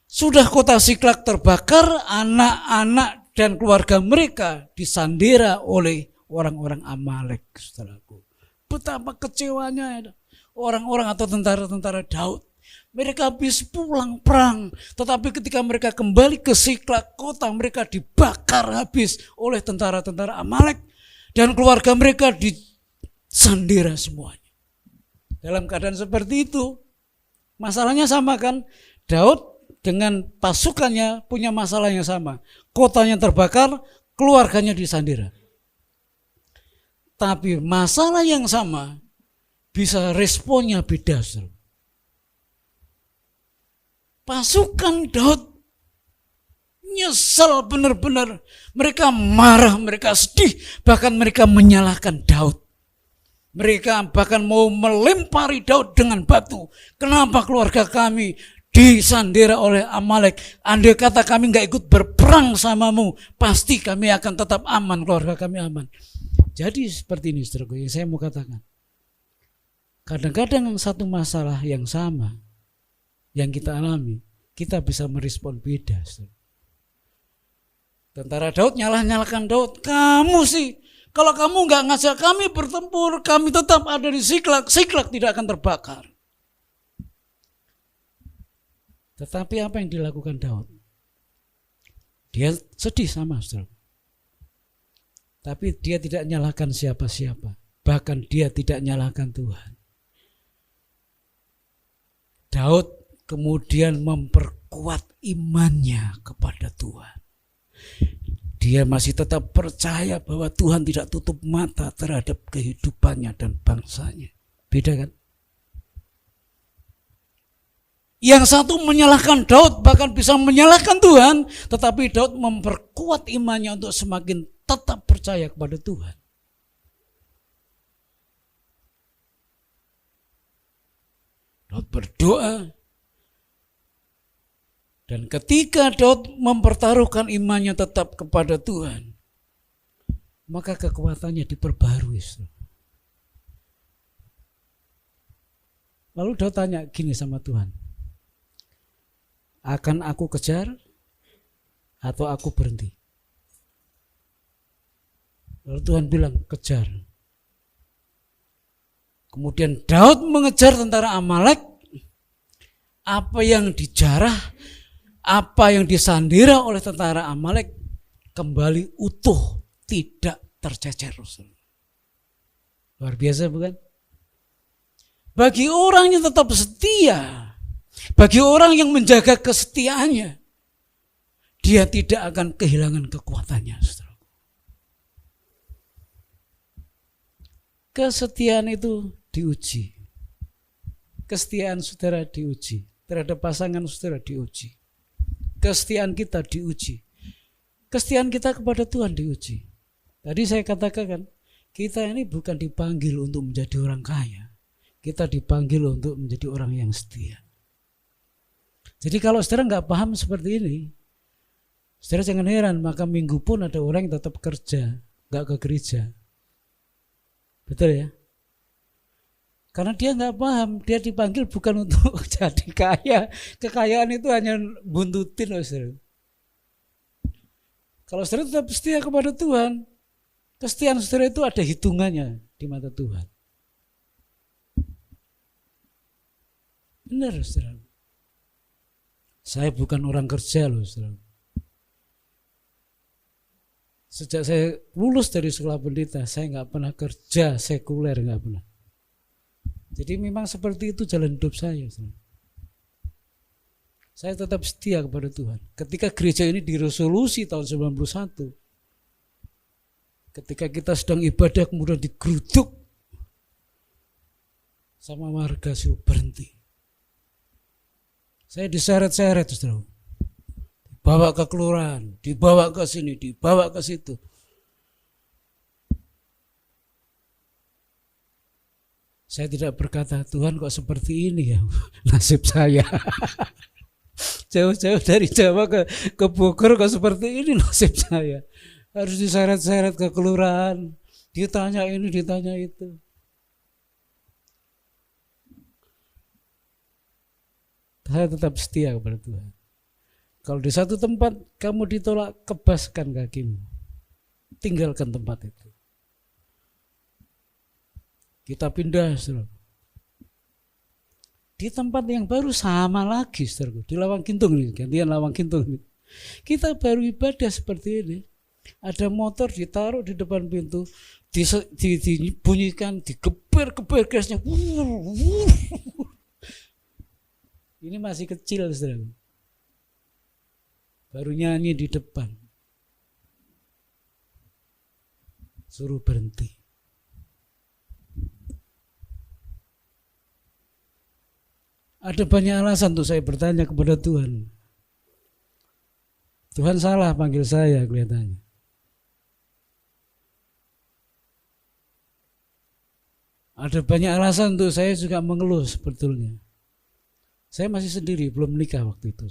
Sudah kota Siklak terbakar, anak-anak dan keluarga mereka disandera oleh orang-orang Amalek, saudaraku. Betapa kecewanya orang-orang atau tentara-tentara Daud. Mereka habis pulang perang, tetapi ketika mereka kembali ke Siklak, kota mereka dibakar habis oleh tentara-tentara Amalek dan keluarga mereka disandera semuanya. Dalam keadaan seperti itu, masalahnya sama kan? Daud dengan pasukannya punya masalah yang sama. Kotanya terbakar, keluarganya disandera. Tapi masalah yang sama bisa responnya beda. Pasukan Daud nyesel benar-benar. Mereka marah, mereka sedih, bahkan mereka menyalahkan Daud. Mereka bahkan mau melempari Daud dengan batu. Kenapa keluarga kami disandera oleh Amalek? Andai kata kami gak ikut berperang samamu, pasti kami akan tetap aman, keluarga kami aman. Jadi seperti ini, saudaraku, yang saya mau katakan. Kadang-kadang satu masalah yang sama yang kita alami, kita bisa merespon beda. Tentara Daud nyalahkan Daud. Kamu sih, kalau kamu gak ngajak kami bertempur, kami tetap ada di Siklak. Siklak tidak akan terbakar. Tetapi apa yang dilakukan Daud? Dia sedih sama, saudara. Tapi dia tidak nyalahkan siapa-siapa. Bahkan dia tidak nyalahkan Tuhan. Daud kemudian memperkuat imannya kepada Tuhan. Dia masih tetap percaya bahwa Tuhan tidak tutup mata terhadap kehidupannya dan bangsanya. Beda kan? Yang satu menyalahkan Daud, bahkan bisa menyalahkan Tuhan, tetapi Daud memperkuat imannya untuk semakin tetap percaya kepada Tuhan. Daud berdoa, dan ketika Daud mempertaruhkan imannya tetap kepada Tuhan, maka kekuatannya diperbarui. Lalu Daud tanya gini sama Tuhan, akan aku kejar atau aku berhenti? Lalu Tuhan bilang, kejar. Kemudian Daud mengejar tentara Amalek. Apa yang dijarah, apa yang disandera oleh tentara Amalek kembali utuh, tidak tercecer. Luar biasa bukan? Bagi orang yang tetap setia, bagi orang yang menjaga kesetiaannya, dia tidak akan kehilangan kekuatannya. Saudara. Kesetiaan itu diuji. Kesetiaan saudara diuji. Terhadap pasangan saudara diuji. Kesetiaan kita diuji. Kesetiaan kita kepada Tuhan diuji. Tadi saya katakan, kita ini bukan dipanggil untuk menjadi orang kaya. Kita dipanggil untuk menjadi orang yang setia. Jadi kalau saudara nggak paham seperti ini, saudara jangan heran, maka minggu pun ada orang yang tetap kerja, nggak ke gereja. Betul ya? Karena dia nggak paham, dia dipanggil bukan untuk jadi kaya. Kekayaan itu hanya buntutin loh saudara. Kalau saudara tetap setia kepada Tuhan, kesetiaan saudara itu ada hitungannya di mata Tuhan. Benar saudara. Saya bukan orang kerja loh saudara. Sejak saya lulus dari sekolah pendeta, saya nggak pernah kerja sekuler, nggak pernah. Jadi memang seperti itu jalan hidup saya. Saya tetap setia kepada Tuhan. Ketika gereja ini diresolusi tahun 91, ketika kita sedang ibadah kemudian digeruduk sama warga, suruh berhenti. Saya diseret-seret, saudara. Dibawa ke kelurahan, dibawa ke sini, dibawa ke situ. Saya tidak berkata, Tuhan kok seperti ini ya nasib saya. Jauh-jauh dari Jawa ke Bogor kok seperti ini nasib saya. Harus diseret-seret ke kelurahan, ditanya ini, ditanya itu. Saya tetap setia kepada Tuhan. Kalau di satu tempat kamu ditolak, kebaskan kakimu. Tinggalkan tempat itu. Kita pindah, saudara. Di tempat yang baru sama lagi, saudara. Di Lawang Kintung nih, gantian Lawang Kintung nih. Kita baru ibadah seperti ini. Ada motor ditaruh di depan pintu, dibunyikan, digeber-geber gasnya. Ini masih kecil, saudara. Baru nyanyi di depan. Suruh berhenti. Ada banyak alasan tuh saya bertanya kepada Tuhan. Tuhan salah panggil saya kelihatannya. Ada banyak alasan tuh saya juga mengeluh sebetulnya. Saya masih sendiri, belum menikah waktu itu.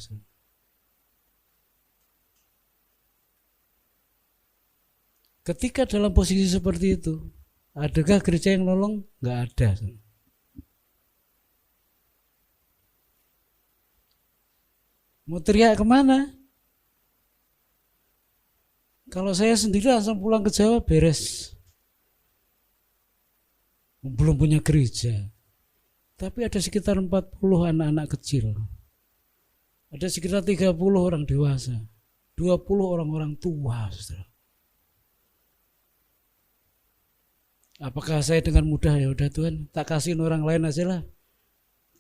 Ketika dalam posisi seperti itu, adakah gereja yang nolong? Nggak ada. Mau teriak kemana? Kalau saya sendiri langsung pulang ke Jawa beres. Belum punya gereja. Tapi ada sekitar 40 anak-anak kecil. Ada sekitar 30 orang dewasa. 20 orang-orang tua. Saudara. Apakah saya dengan mudah ya udah Tuhan tak kasihin orang lain aja lah.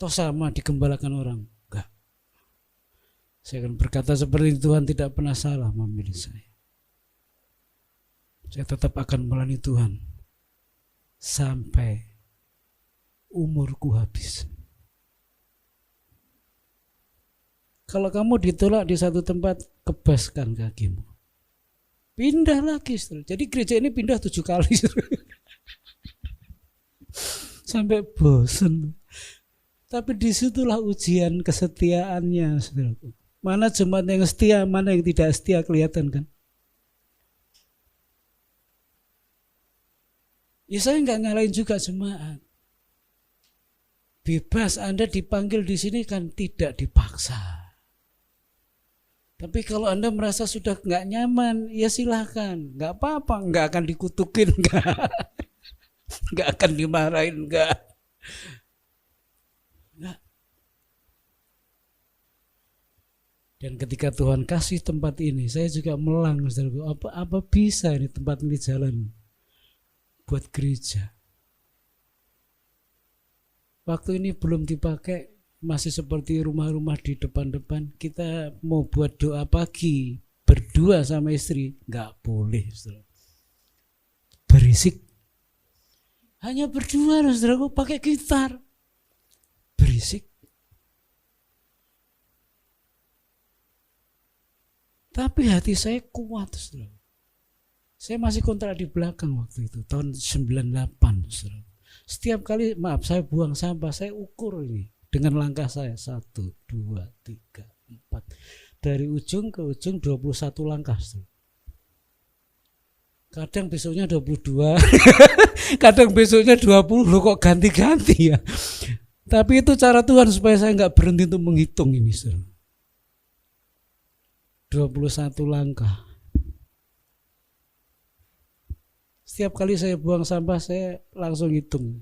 Toh sama digembalakan orang. Enggak. Saya akan berkata seperti Tuhan tidak pernah salah memilih saya. Saya tetap akan melayani Tuhan sampai umurku habis. Kalau kamu ditolak di satu tempat, kebaskan kakimu. Pindah lagi. Jadi gereja ini pindah 7 kali. Sampai bosan. Tapi disitulah ujian kesetiaannya, saudaraku. Mana jemaat yang setia, mana yang tidak setia kelihatan kan? Ya saya nggak nyalain juga jemaat. Bebas Anda dipanggil di sini kan tidak dipaksa. Tapi kalau Anda merasa sudah nggak nyaman, ya silahkan, nggak apa-apa, nggak akan dikutukin, nggak akan dimarahin, nggak. Dan ketika Tuhan kasih tempat ini, saya juga melang, saudaraku, apa bisa ini tempat ini jalan buat gereja? waktu ini belum dipakai, masih seperti rumah-rumah di depan-depan, kita mau buat doa pagi berdua sama istri, nggak boleh, saudara. Berisik. Hanya berdua, saudaraku, pakai gitar, berisik. Tapi hati saya kuat, saudara. Saya masih kontrak di belakang waktu itu, tahun 98, saudara. Setiap kali, saya buang sampah, saya ukur ini dengan langkah saya, 1, 2, 3, 4. Dari ujung ke ujung 21 langkah, saudara. Kadang besoknya 22, kadang besoknya 20, loh kok ganti-ganti ya. Tapi itu cara Tuhan supaya saya nggak berhenti untuk menghitung ini, saudara. 21 langkah. Setiap kali saya buang sampah, saya langsung hitung.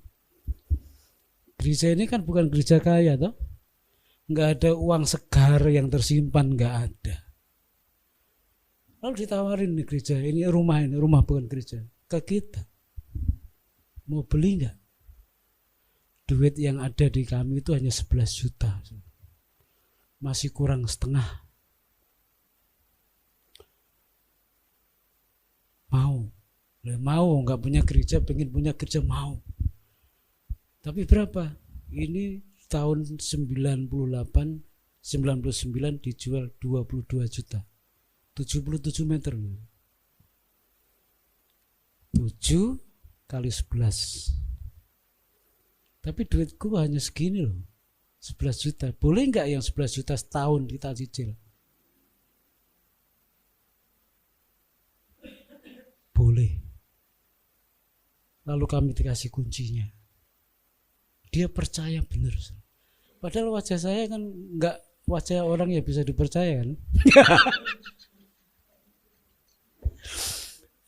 Gereja ini kan bukan gereja kaya, toh? Nggak ada uang segar yang tersimpan, nggak ada. Lalu ditawarin nih gereja, ini rumah bukan gereja, ke kita. Mau beli nggak? Duit yang ada di kami itu hanya 11 juta. Masih kurang setengah. Mau nggak punya gereja, pengen punya gereja, mau. Tapi berapa? Ini tahun 99 dijual 22 juta. 77 meter. 7 kali 11. Tapi duitku hanya segini loh. 11 juta. Boleh nggak yang 11 juta setahun kita cicil? Boleh. Lalu kami dikasih kuncinya. Dia percaya benar. Padahal wajah saya kan enggak wajah orang yang bisa dipercaya kan.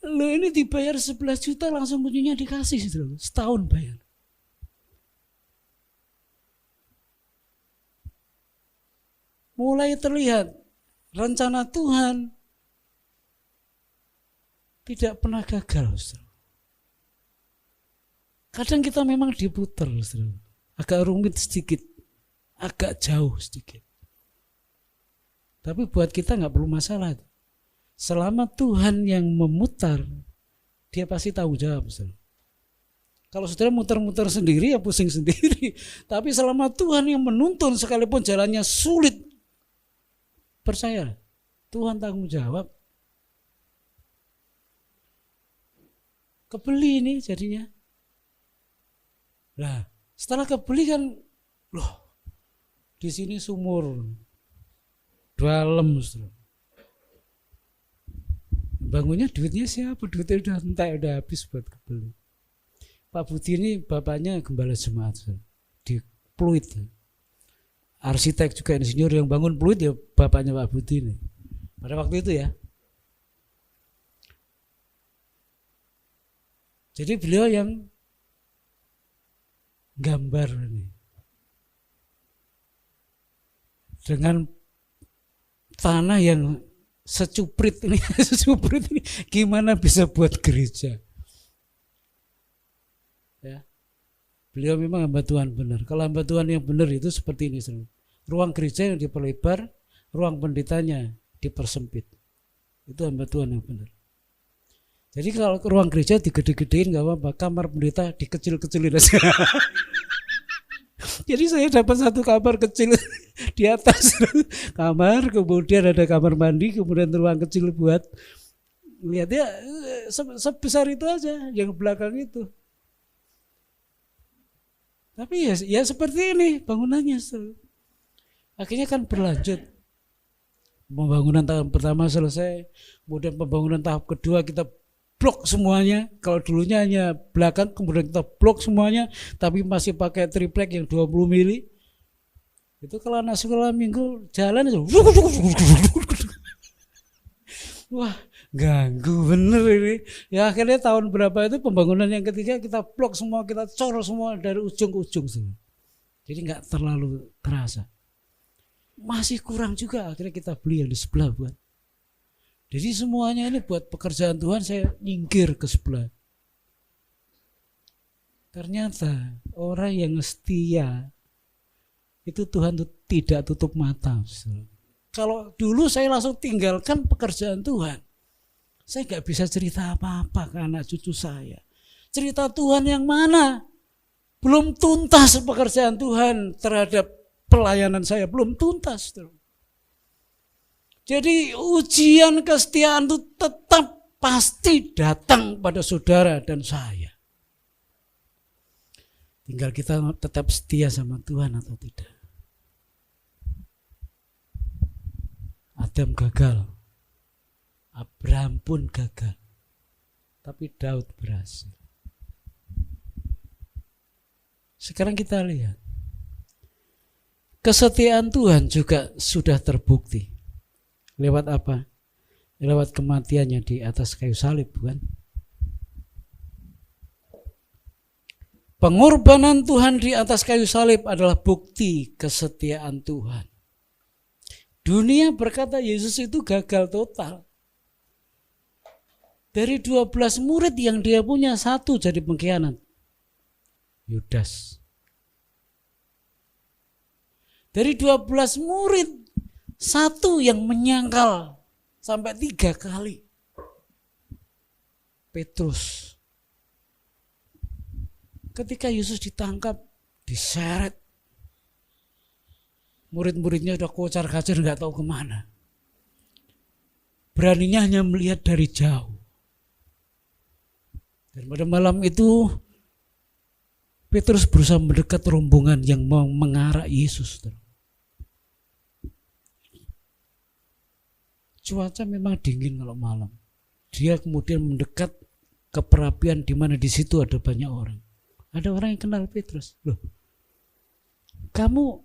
Lo ini dibayar 11 juta langsung kuncinya dikasih setahun bayar. Mulai terlihat rencana Tuhan tidak pernah gagal. Kadang kita memang diputar, agak rumit sedikit, agak jauh sedikit. Tapi buat kita nggak perlu masalah. Selama Tuhan yang memutar, dia pasti tanggung jawab. Kalau saudara muter-muter sendiri ya pusing sendiri. Tapi selama Tuhan yang menuntun sekalipun jalannya sulit, percaya Tuhan tanggung jawab. Kebeli ini jadinya. Nah, setelah kebeli kan, loh, di sini sumur, dalam, bangunnya duitnya siapa? Duitnya udah entek, udah habis buat kebeli. Pak Budi ini bapaknya gembala jemaat di Pluit. Arsitek juga insinyur yang bangun Pluit ya bapaknya Pak Budi ini. Pada waktu itu ya. Jadi beliau yang gambar ini dengan tanah yang secuprit ini, gimana bisa buat gereja? Ya, beliau memang hamba Tuhan benar. Kalau hamba Tuhan yang benar itu seperti ini, ruang gereja yang diperlebar, ruang pendetanya dipersempit. Itu hamba Tuhan yang benar. Jadi kalau ruang gereja digede-gedein nggak apa-apa, kamar pendeta dikecil-kecilin aja. Jadi saya dapat satu kamar kecil di atas kamar, kemudian ada kamar mandi, kemudian ruang kecil buat lihatnya sebesar itu aja, yang belakang itu. Tapi ya seperti ini bangunannya. Akhirnya kan berlanjut. Pembangunan tahap pertama selesai, kemudian pembangunan tahap kedua kita blok semuanya. Kalau dulunya hanya belakang, kemudian kita blok semuanya, tapi masih pakai triplek yang 20 mili. Itu kalau anak sekolah minggu jalan itu, wah ganggu bener ini. Ya akhirnya tahun berapa itu pembangunan yang ketiga kita blok semua, kita cor semua dari ujung ke ujung semua. Jadi nggak terlalu terasa. Masih kurang juga akhirnya kita beli yang di sebelah buat. Jadi semuanya ini buat pekerjaan Tuhan saya nyingkir ke sebelah. Ternyata orang yang setia itu Tuhan tidak tutup mata. Kalau dulu saya langsung tinggalkan pekerjaan Tuhan, saya nggak bisa cerita apa-apa ke anak cucu saya. Cerita Tuhan yang mana? Belum tuntas pekerjaan Tuhan terhadap pelayanan saya, belum tuntas. Jadi ujian kesetiaan itu tetap pasti datang pada saudara dan saya. Tinggal kita tetap setia sama Tuhan atau tidak. Adam gagal, Abraham pun gagal, tapi Daud berhasil. Sekarang kita lihat, kesetiaan Tuhan juga sudah terbukti. Lewat apa? Lewat kematiannya di atas kayu salib, bukan? Pengorbanan Tuhan di atas kayu salib adalah bukti kesetiaan Tuhan. Dunia berkata Yesus itu gagal total. Dari 12 murid yang dia punya, 1 jadi pengkhianat. Yudas. Dari 12 murid, 1 yang menyangkal sampai 3 kali. Petrus. Ketika Yesus ditangkap, diseret. Murid-muridnya udah kocar-kacir, nggak tahu kemana. Beraninya hanya melihat dari jauh. Dan pada malam itu Petrus berusaha mendekat rombongan yang mau mengarak Yesus. Cuaca memang dingin kalau malam. Dia kemudian mendekat ke perapian di mana di situ ada banyak orang. Ada orang yang kenal Petrus. Loh, kamu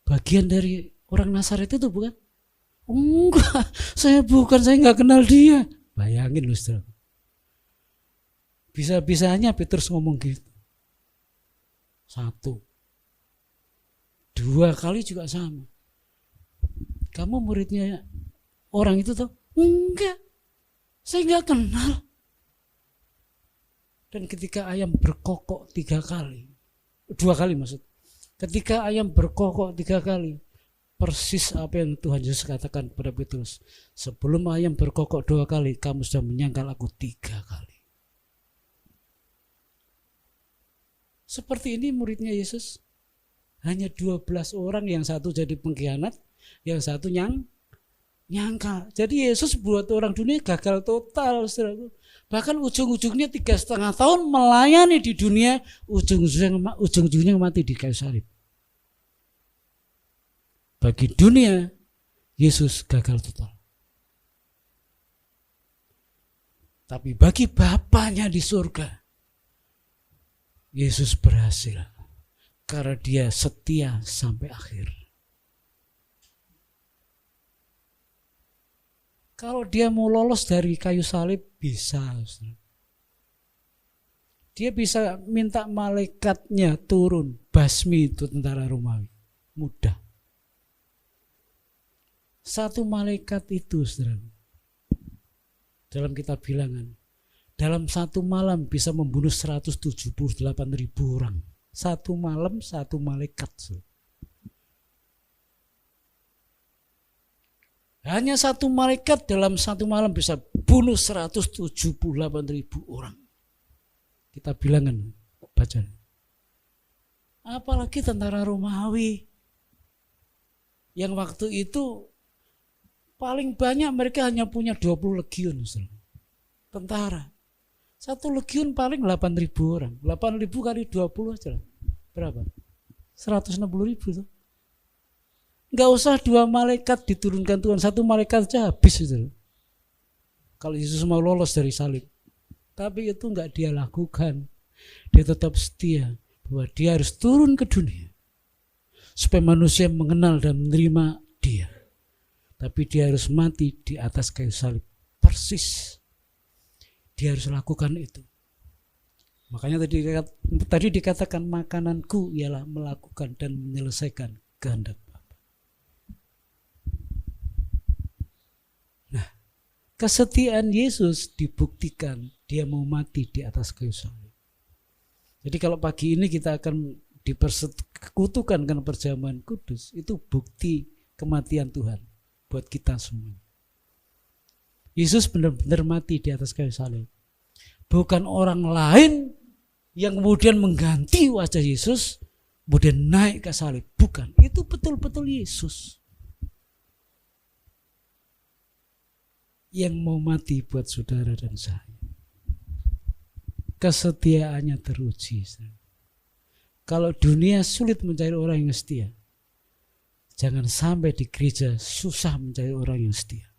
bagian dari orang Nazaret itu bukan? Enggak, saya bukan, saya nggak kenal dia. Bayangin loh, saudara. Bisa-bisanya Petrus ngomong gitu. 1, 2 kali juga sama. Kamu muridnya orang itu tuh? Enggak, saya nggak kenal. Dan ketika ayam berkokok 3 kali, 2 kali maksud. Ketika ayam berkokok 3 kali, persis apa yang Tuhan Yesus katakan kepada Petrus. Sebelum ayam berkokok 2 kali, kamu sudah menyangkal aku 3 kali. Seperti ini muridnya Yesus. Hanya 12 orang, yang 1 jadi pengkhianat, yang 1 nyangkal. Jadi Yesus buat orang dunia gagal total, saudaraku. Bahkan ujung-ujungnya 3,5 tahun melayani di dunia, ujung-ujungnya mati di kayu salib. Bagi dunia, Yesus gagal total. Tapi bagi Bapaknya di surga, Yesus berhasil. Karena dia setia sampai akhir. Kalau dia mau lolos dari kayu salib, bisa. Dia bisa minta malaikatnya turun, basmi itu tentara Romawi. Mudah. 1 malaikat itu, saudara, dalam kitab Bilangan, dalam 1 malam bisa membunuh 178.000 orang. 1 malam 1 malaikat. Hanya 1 malaikat dalam 1 malam bisa bunuh 178.000 orang. Kita Bilangan, baca. Apalagi tentara Romawi. Yang waktu itu paling banyak mereka hanya punya 20 legiun. Tentara. 1 legiun paling 8.000 orang. 8.000 kali 20 aja. Berapa? 160.000 tuh. Enggak usah 2 malaikat diturunkan Tuhan, 1 malaikat aja habis itu. Kalau Yesus mau lolos dari salib. Tapi itu enggak dia lakukan. Dia tetap setia bahwa dia harus turun ke dunia supaya manusia mengenal dan menerima dia. Tapi dia harus mati di atas kayu salib. Persis. Dia harus lakukan itu. Makanya tadi dikatakan makananku ialah melakukan dan menyelesaikan kehendak. Kesetiaan Yesus dibuktikan dia mau mati di atas kayu salib. Jadi kalau pagi ini kita akan dipersekutukan dengan perjamuan kudus, itu bukti kematian Tuhan buat kita semua. Yesus benar-benar mati di atas kayu salib. Bukan orang lain yang kemudian mengganti wajah Yesus, kemudian naik ke salib. Bukan, itu betul-betul Yesus yang mau mati buat saudara dan saya. Kesetiaannya teruji. Kalau dunia sulit mencari orang yang setia, jangan sampai di gereja susah mencari orang yang setia.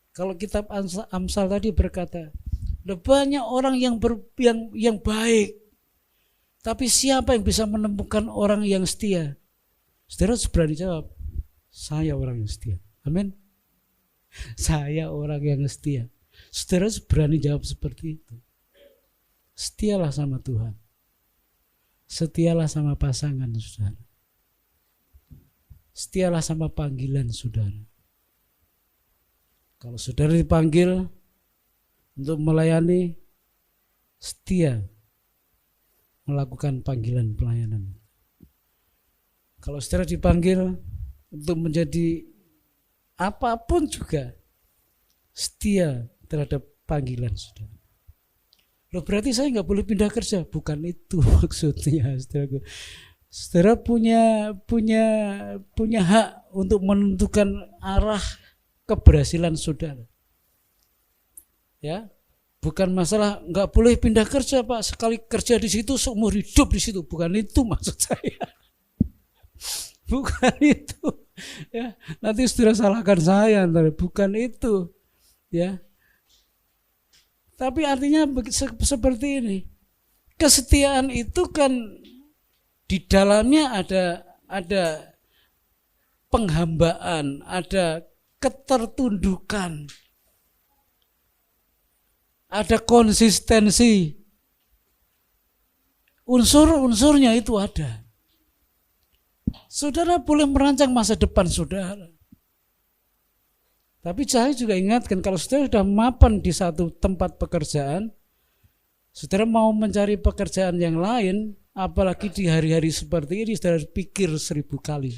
Kalau kitab Amsal tadi berkata, banyak orang yang baik, tapi siapa yang bisa menemukan orang yang setia? Saudara berani jawab, saya orang yang setia. Amin. Saya orang yang setia. Saudara berani jawab seperti itu. Setialah sama Tuhan. Setialah sama pasangan saudara. Setialah sama panggilan saudara. Kalau saudara dipanggil untuk melayani, setia melakukan panggilan pelayanan. Kalau saudara dipanggil untuk menjadi apapun juga, setia terhadap panggilan saudara. Loh, berarti saya nggak boleh pindah kerja? Bukan itu maksudnya, saudara. Saudara punya hak untuk menentukan arah keberhasilan saudara. Ya, bukan masalah nggak boleh pindah kerja Pak, sekali kerja di situ seumur hidup di situ. Bukan itu maksud saya. Bukan itu. Ya, nanti saudara salahkan saya, bukan itu. Ya. Tapi artinya seperti ini. Kesetiaan itu kan di dalamnya ada penghambaan, ada ketertundukan, ada konsistensi. Unsur-unsurnya itu ada. Saudara boleh merancang masa depan saudara. Tapi saya juga ingatkan, kalau saudara sudah mapan di satu tempat pekerjaan, saudara mau mencari pekerjaan yang lain, apalagi di hari-hari seperti ini, saudara pikir 1000 kali.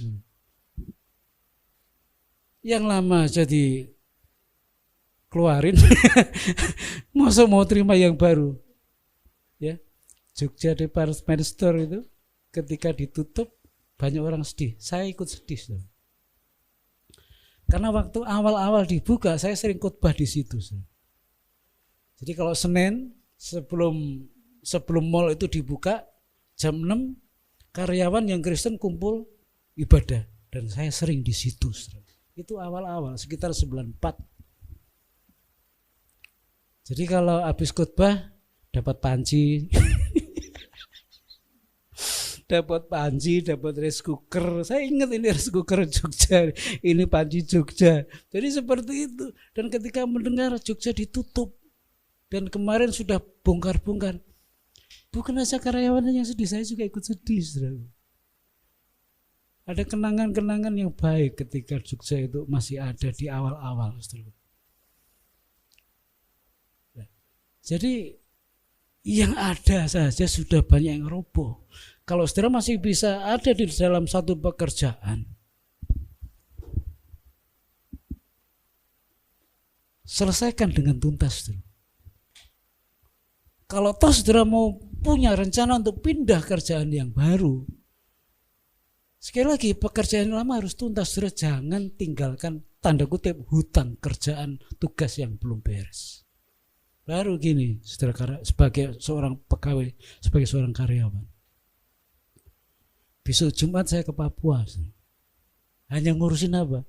Yang lama jadi keluarin, masa mau terima yang baru. Ya, Jogja Department Store itu ketika ditutup, banyak orang sedih. Saya ikut sedih. Saudara. Karena waktu awal-awal dibuka, saya sering khotbah di situ. Jadi kalau Senin sebelum mall itu dibuka jam 6, karyawan yang Kristen kumpul ibadah dan saya sering di situ. Itu awal-awal sekitar 94. Jadi kalau habis khotbah dapat panci. Dapat rice cooker. Saya ingat ini rice cooker Jogja, ini panci Jogja. Jadi seperti itu. Dan ketika mendengar Jogja ditutup dan kemarin sudah bongkar-bongkar, bukan saja karyawan yang sedih, saya juga ikut sedih. Saudara. Ada kenangan-kenangan yang baik ketika Jogja itu masih ada di awal-awal. Saudara. Jadi yang ada saja sudah banyak yang roboh. Kalau saudara masih bisa ada di dalam satu pekerjaan, selesaikan dengan tuntas. Saudara. Kalau toh saudara mau punya rencana untuk pindah kerjaan yang baru, sekali lagi pekerjaan lama harus tuntas. Saudara jangan tinggalkan tanda kutip hutang kerjaan tugas yang belum beres. Baru gini, saudara, sebagai seorang pegawai, sebagai seorang karyawan. Besok Jumat saya ke Papua. Hanya ngurusin apa?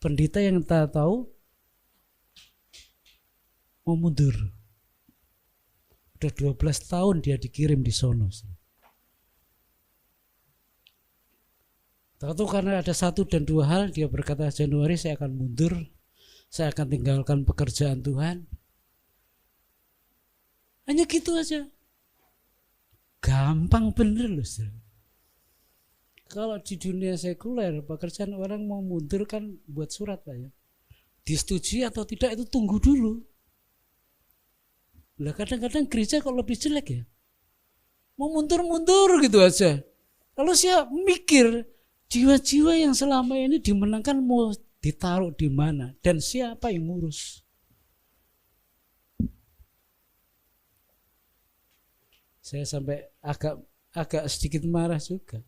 Pendeta yang tak tahu mau mundur. Udah 12 tahun dia dikirim di sono. Tahu karena ada 1 dan 2 hal, dia berkata Januari saya akan mundur. Saya akan tinggalkan pekerjaan Tuhan. Hanya gitu aja. Gampang bener loh. Kalau di dunia sekuler, pekerjaan orang mau mundur kan buat surat Pak ya. Disetujui atau tidak itu tunggu dulu. Lah kadang-kadang gereja kok lebih jelek ya. Mau mundur-mundur gitu aja. Lalu saya mikir, jiwa-jiwa yang selama ini dimenangkan mau ditaruh di mana dan siapa yang ngurus? Saya sampai agak sedikit marah juga.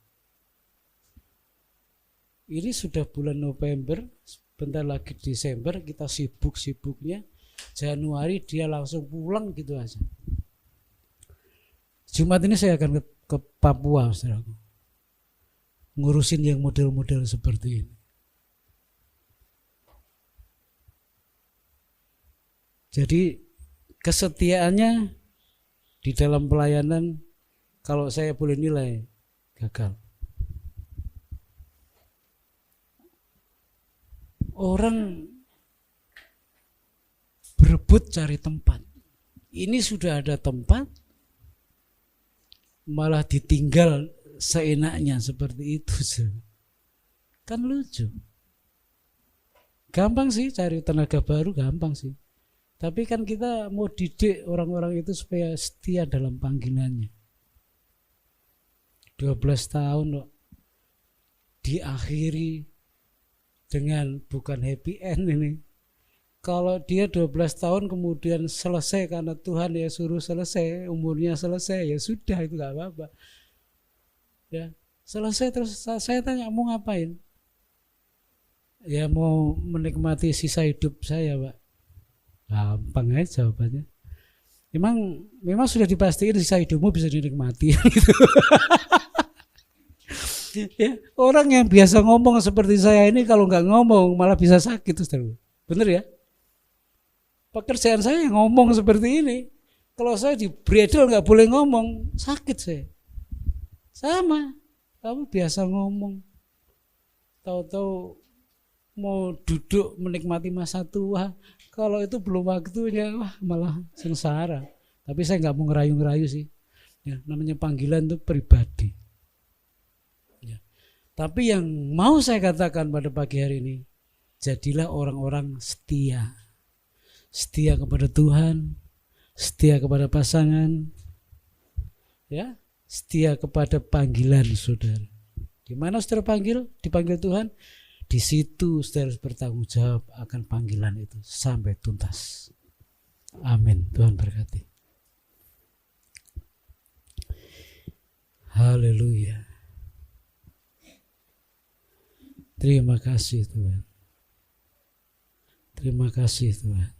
Ini sudah bulan November, bentar lagi Desember, kita sibuk-sibuknya. Januari dia langsung pulang gitu aja. Jumat ini saya akan ke Papua, saudaraku. Ngurusin yang model-model seperti ini. Jadi kesetiaannya di dalam pelayanan, kalau saya boleh nilai, gagal. Orang berebut cari tempat. Ini sudah ada tempat, malah ditinggal seenaknya seperti itu. Kan lucu. Gampang sih cari tenaga baru, gampang sih. Tapi kan kita mau didik orang-orang itu supaya setia dalam panggilannya. 12 tahun loh, diakhiri dengan bukan happy end ini. Kalau dia 12 tahun kemudian selesai karena Tuhan ya suruh selesai, umurnya selesai, ya sudah, itu gak apa-apa. Ya, selesai terus saya tanya mau ngapain? Ya mau menikmati sisa hidup saya, Pak. Gampang aja jawabannya. Memang sudah dipastiin sisa hidupmu bisa dinikmati gitu. Ya, orang yang biasa ngomong seperti saya ini kalau nggak ngomong malah bisa sakit, saudara. Bener ya? Pekerjaan saya ngomong seperti ini. Kalau saya di bredel nggak boleh ngomong, sakit saya. Sama, kamu biasa ngomong, tahu-tahu mau duduk menikmati masa tua, kalau itu belum waktunya, wah malah sengsara. Tapi saya nggak mau ngerayu-ngerayu sih. Ya, namanya panggilan itu pribadi. Tapi yang mau saya katakan pada pagi hari ini, jadilah orang-orang setia. Setia kepada Tuhan, setia kepada pasangan, ya, setia kepada panggilan saudara. Di mana saudara dipanggil Tuhan, di situ saudara bertanggung jawab akan panggilan itu sampai tuntas. Amin. Tuhan berkati. Haleluya. Terima kasih Tuhan. Terima kasih Tuhan.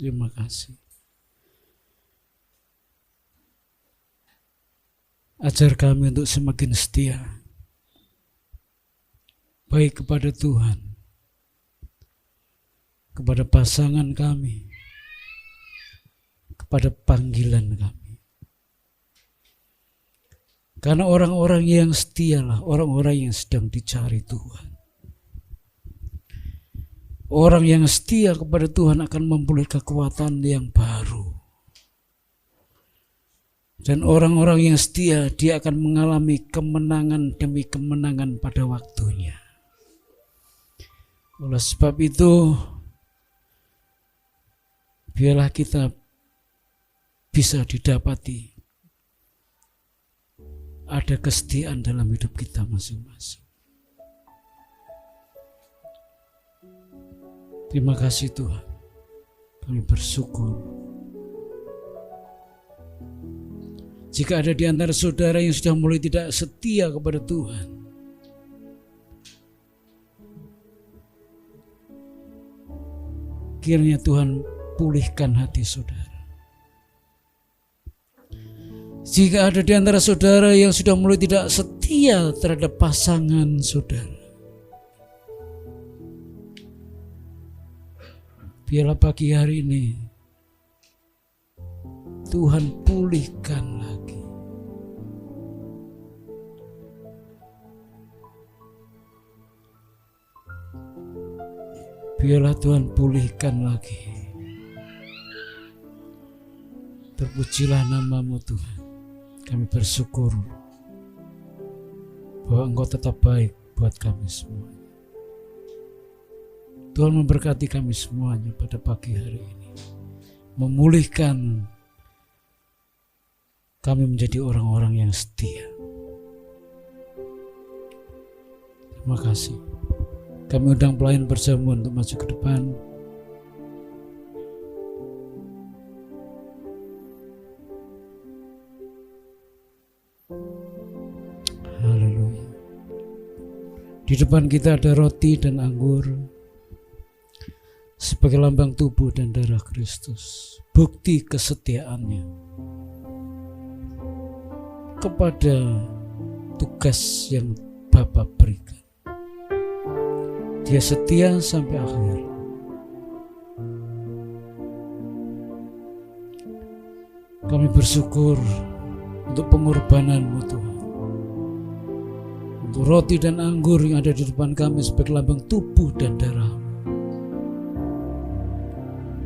Terima kasih. Ajar kami untuk semakin setia, baik kepada Tuhan, kepada pasangan kami, kepada panggilan kami. Karena orang-orang yang setialah orang-orang yang sedang dicari Tuhan. Orang yang setia kepada Tuhan akan memperoleh kekuatan yang baru. Dan orang-orang yang setia, dia akan mengalami kemenangan demi kemenangan pada waktunya. Oleh sebab itu, biarlah kita bisa didapati ada kesetiaan dalam hidup kita masing-masing. Terima kasih Tuhan. Kami bersyukur. Jika ada di antara saudara yang sudah mulai tidak setia kepada Tuhan, kiranya Tuhan pulihkan hati saudara. Jika ada di antara saudara yang sudah mulai tidak setia terhadap pasangan saudara, biarlah pagi hari ini Tuhan pulihkan lagi. Biarlah Tuhan pulihkan lagi. Terpujilah nama-Mu Tuhan. Kami bersyukur bahwa Engkau tetap baik buat kami semua. Tuhan memberkati kami semuanya pada pagi hari ini. memulihkan kami menjadi orang-orang yang setia. Terima kasih. Kami undang pelayan perjamuan untuk maju ke depan. Haleluya. Di depan kita ada roti dan anggur sebagai lambang tubuh dan darah Kristus, bukti kesetiaannya kepada tugas yang Bapa berikan. Dia setia sampai akhir. Kami bersyukur untuk pengorbanan-Mu Tuhan, untuk roti dan anggur yang ada di depan kami sebagai lambang tubuh dan darah-Mu.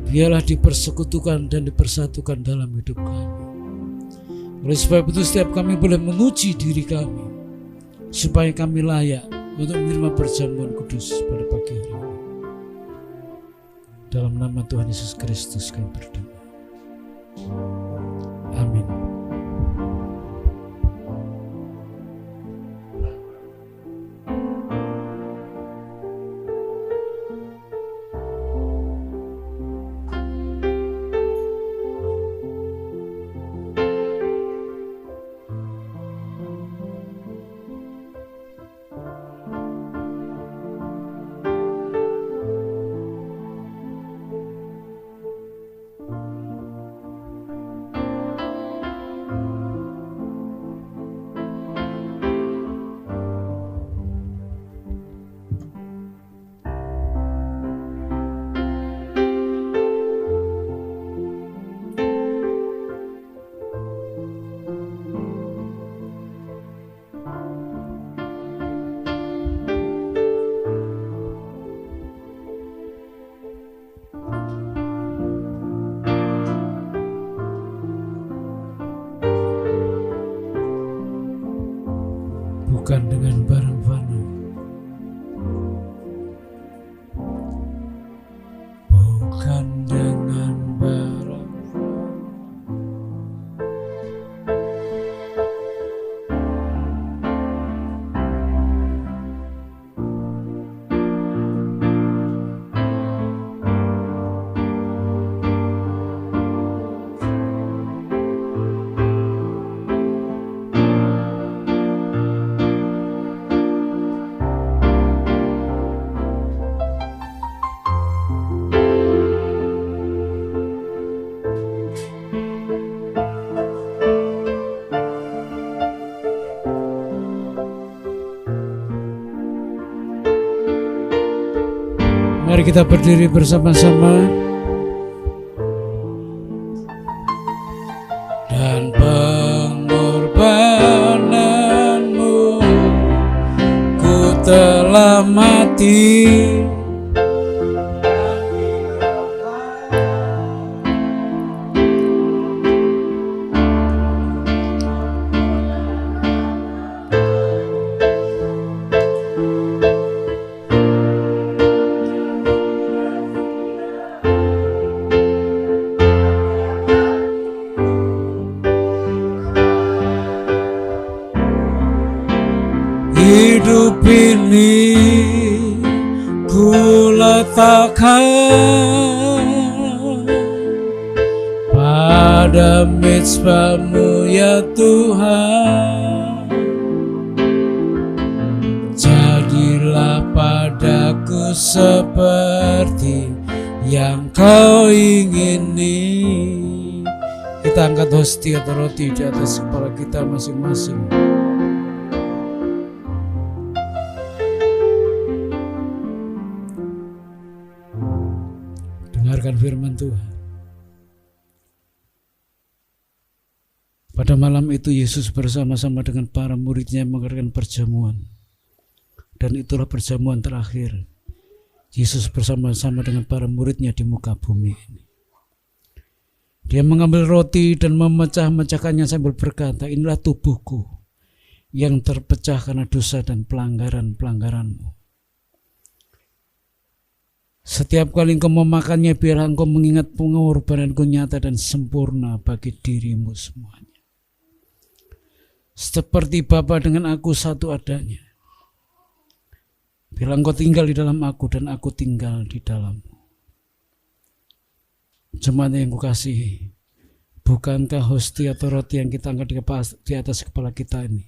Biarlah dipersekutukan dan dipersatukan dalam hidup kami. Oleh sebab itu setiap kami boleh menguji diri kami supaya kami layak untuk menerima perjamuan kudus pada pagi hari ini. Dalam nama Tuhan Yesus Kristus kami berdoa. Amin. Bukan dengan barang fana, bukan dengan barang fana, Mari kita berdiri bersama-sama. Dan pengorbananmu ku telah mati, hidup ini ku letakkan pada mezbah-Mu ya Tuhan. Jadilah padaku seperti yang Kau ingini. Kita angkat hostia atau roti di atas kepala kita masing-masing. Dengarkan firman Tuhan. Pada malam itu Yesus bersama-sama dengan para muridnya mengadakan perjamuan. Dan itulah perjamuan terakhir Yesus bersama-sama dengan para muridnya di muka bumi ini. Dia mengambil roti dan memecah-mecahkannya sambil berkata, inilah tubuhku yang terpecah karena dosa dan pelanggaran-pelanggaranmu. Setiap kali engkau memakannya, biarlah engkau mengingat pengorbananku nyata dan sempurna bagi dirimu semuanya. Seperti Bapa dengan aku satu adanya. Biarlah engkau tinggal di dalam aku dan aku tinggal di dalammu. Jemaat yang kukasihi, bukankah hosti atau roti yang kita angkat di atas kepala kita ini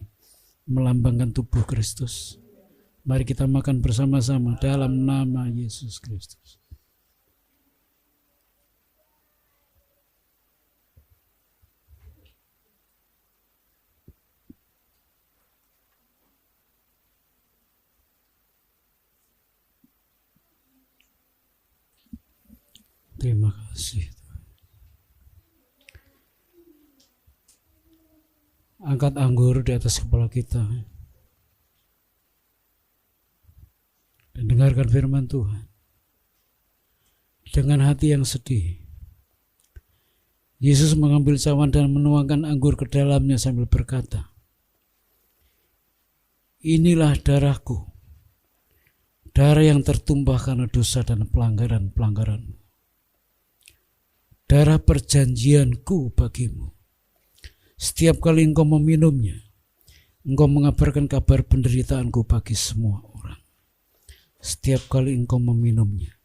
melambangkan tubuh Kristus? Mari kita makan bersama-sama dalam nama Yesus Kristus. Terima kasih. Angkat anggur di atas kepala kita dan dengarkan firman Tuhan dengan hati yang sedih. Yesus mengambil cawan dan menuangkan anggur ke dalamnya sambil berkata, "Inilah darahku, darah yang tertumpah karena dosa dan pelanggaran-pelanggaranmu. Darah perjanjianku bagimu. Setiap kali engkau meminumnya, engkau mengabarkan kabar penderitaanku bagi semua orang. Setiap kali engkau meminumnya,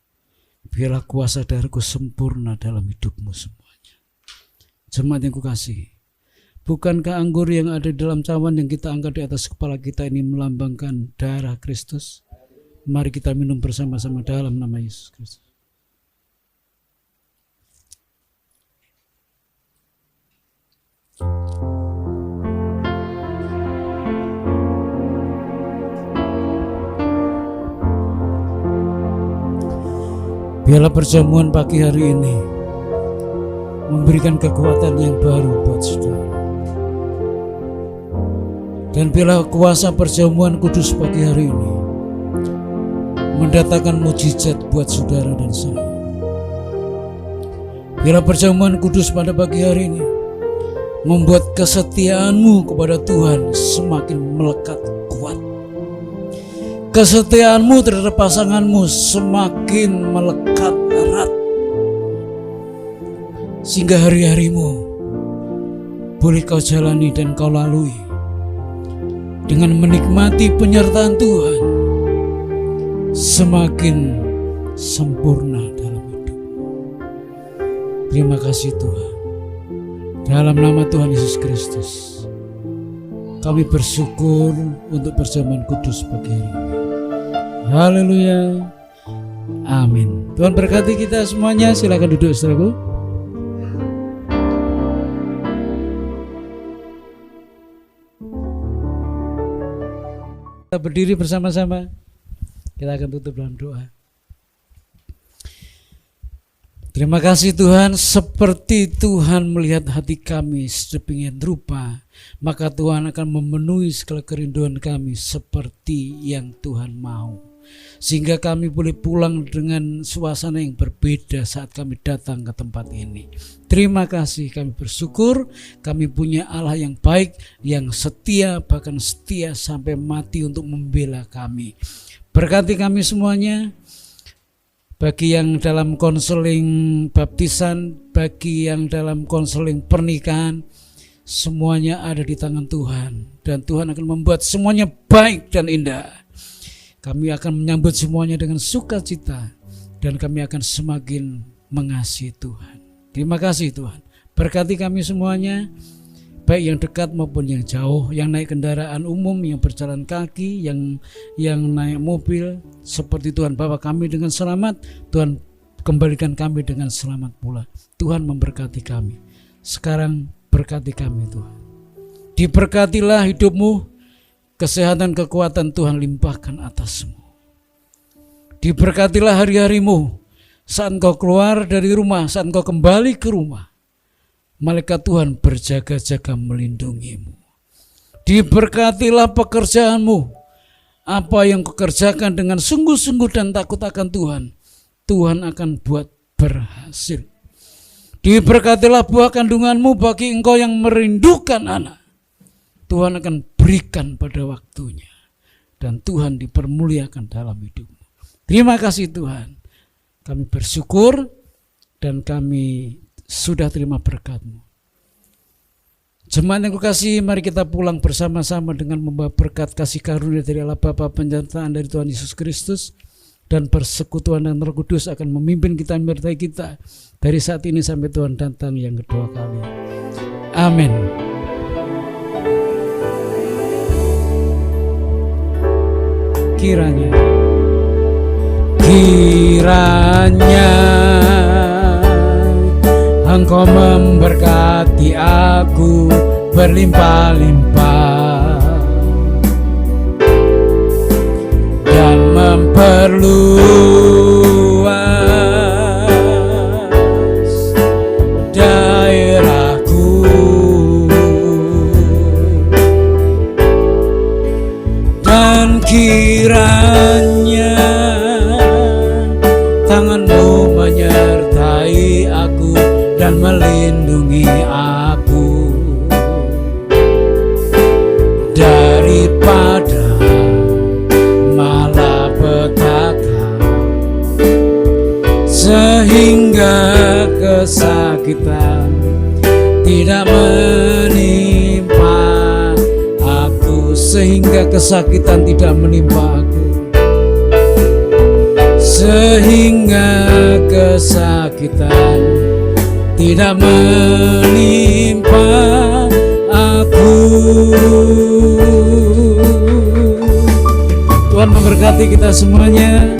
biarlah kuasa darahku sempurna dalam hidupmu semuanya." Jemaat yang kukasihi, bukankah anggur yang ada di dalam cawan yang kita angkat di atas kepala kita ini melambangkan darah Kristus? Mari kita minum bersama-sama dalam nama Yesus Kristus. Biarlah perjamuan pagi hari ini memberikan kekuatan yang baru buat saudara. Dan biarlah kuasa perjamuan kudus pagi hari ini mendatangkan mujizat buat saudara dan saya. Biarlah perjamuan kudus pada pagi hari ini membuat kesetiaanmu kepada Tuhan semakin melekat kuat. Kesetiaanmu terhadap pasanganmu semakin melekat erat. Sehingga hari-harimu boleh kau jalani dan kau lalui dengan menikmati penyertaan Tuhan semakin sempurna dalam hidupmu. Terima kasih Tuhan. Dalam nama Tuhan Yesus Kristus, kami bersyukur untuk perjamuan kudus pagi hari ini. Haleluya. Amin. Tuhan berkati kita semuanya. Silakan duduk saudaraku. Kita berdiri bersama-sama. Kita akan tutup dalam doa. Terima kasih Tuhan, seperti Tuhan melihat hati kami sedemikian rupa, maka Tuhan akan memenuhi segala kerinduan kami seperti yang Tuhan mau. Sehingga kami boleh pulang dengan suasana yang berbeda saat kami datang ke tempat ini. Terima kasih, kami bersyukur kami punya Allah yang baik, yang setia, bahkan setia sampai mati untuk membela kami. Berkati kami semuanya. Bagi yang dalam konseling baptisan, bagi yang dalam konseling pernikahan, semuanya ada di tangan Tuhan. Dan Tuhan akan membuat semuanya baik dan indah. Kami akan menyambut semuanya dengan sukacita. Dan kami akan semakin mengasihi Tuhan. Terima kasih Tuhan. Berkati kami semuanya, baik yang dekat maupun yang jauh, yang naik kendaraan umum, yang berjalan kaki, yang naik mobil, seperti Tuhan bawa kami dengan selamat, Tuhan kembalikan kami dengan selamat pula. Tuhan memberkati kami. Sekarang berkati kami Tuhan. Diberkatilah hidupmu, kesehatan kekuatan Tuhan limpahkan atasmu. Diberkatilah hari-harimu, saat engkau keluar dari rumah, saat engkau kembali ke rumah. Malaikat Tuhan berjaga-jaga melindungimu. Diberkatilah pekerjaanmu. Apa yang kau kerjakan dengan sungguh-sungguh dan takut akan Tuhan, Tuhan akan buat berhasil. Diberkatilah buah kandunganmu bagi engkau yang merindukan anak. Tuhan akan berikan pada waktunya. Dan Tuhan dipermuliakan dalam hidupmu. Terima kasih Tuhan. Kami bersyukur dan kami sudah terima berkat-Mu. Jemaat yang kukasihi, mari kita pulang bersama-sama dengan membawa berkat kasih karunia dari Allah Bapa, penyertaan dari Tuhan Yesus Kristus, dan persekutuan dan Roh Kudus akan memimpin kita, menyertai kita dari saat ini sampai Tuhan datang yang kedua kali. Amin. Kiranya Engkau memberkati aku berlimpah-limpah dan memperluas daerahku, dan kiranya tangan-Mu menyertai aku dan melindungi aku daripada malapetaka, sehingga kesakitan tidak menimpa aku, sehingga kesakitan tidak menimpa aku, sehingga kesakitan tidak menimpa aku. Tuhan memberkati kita semuanya.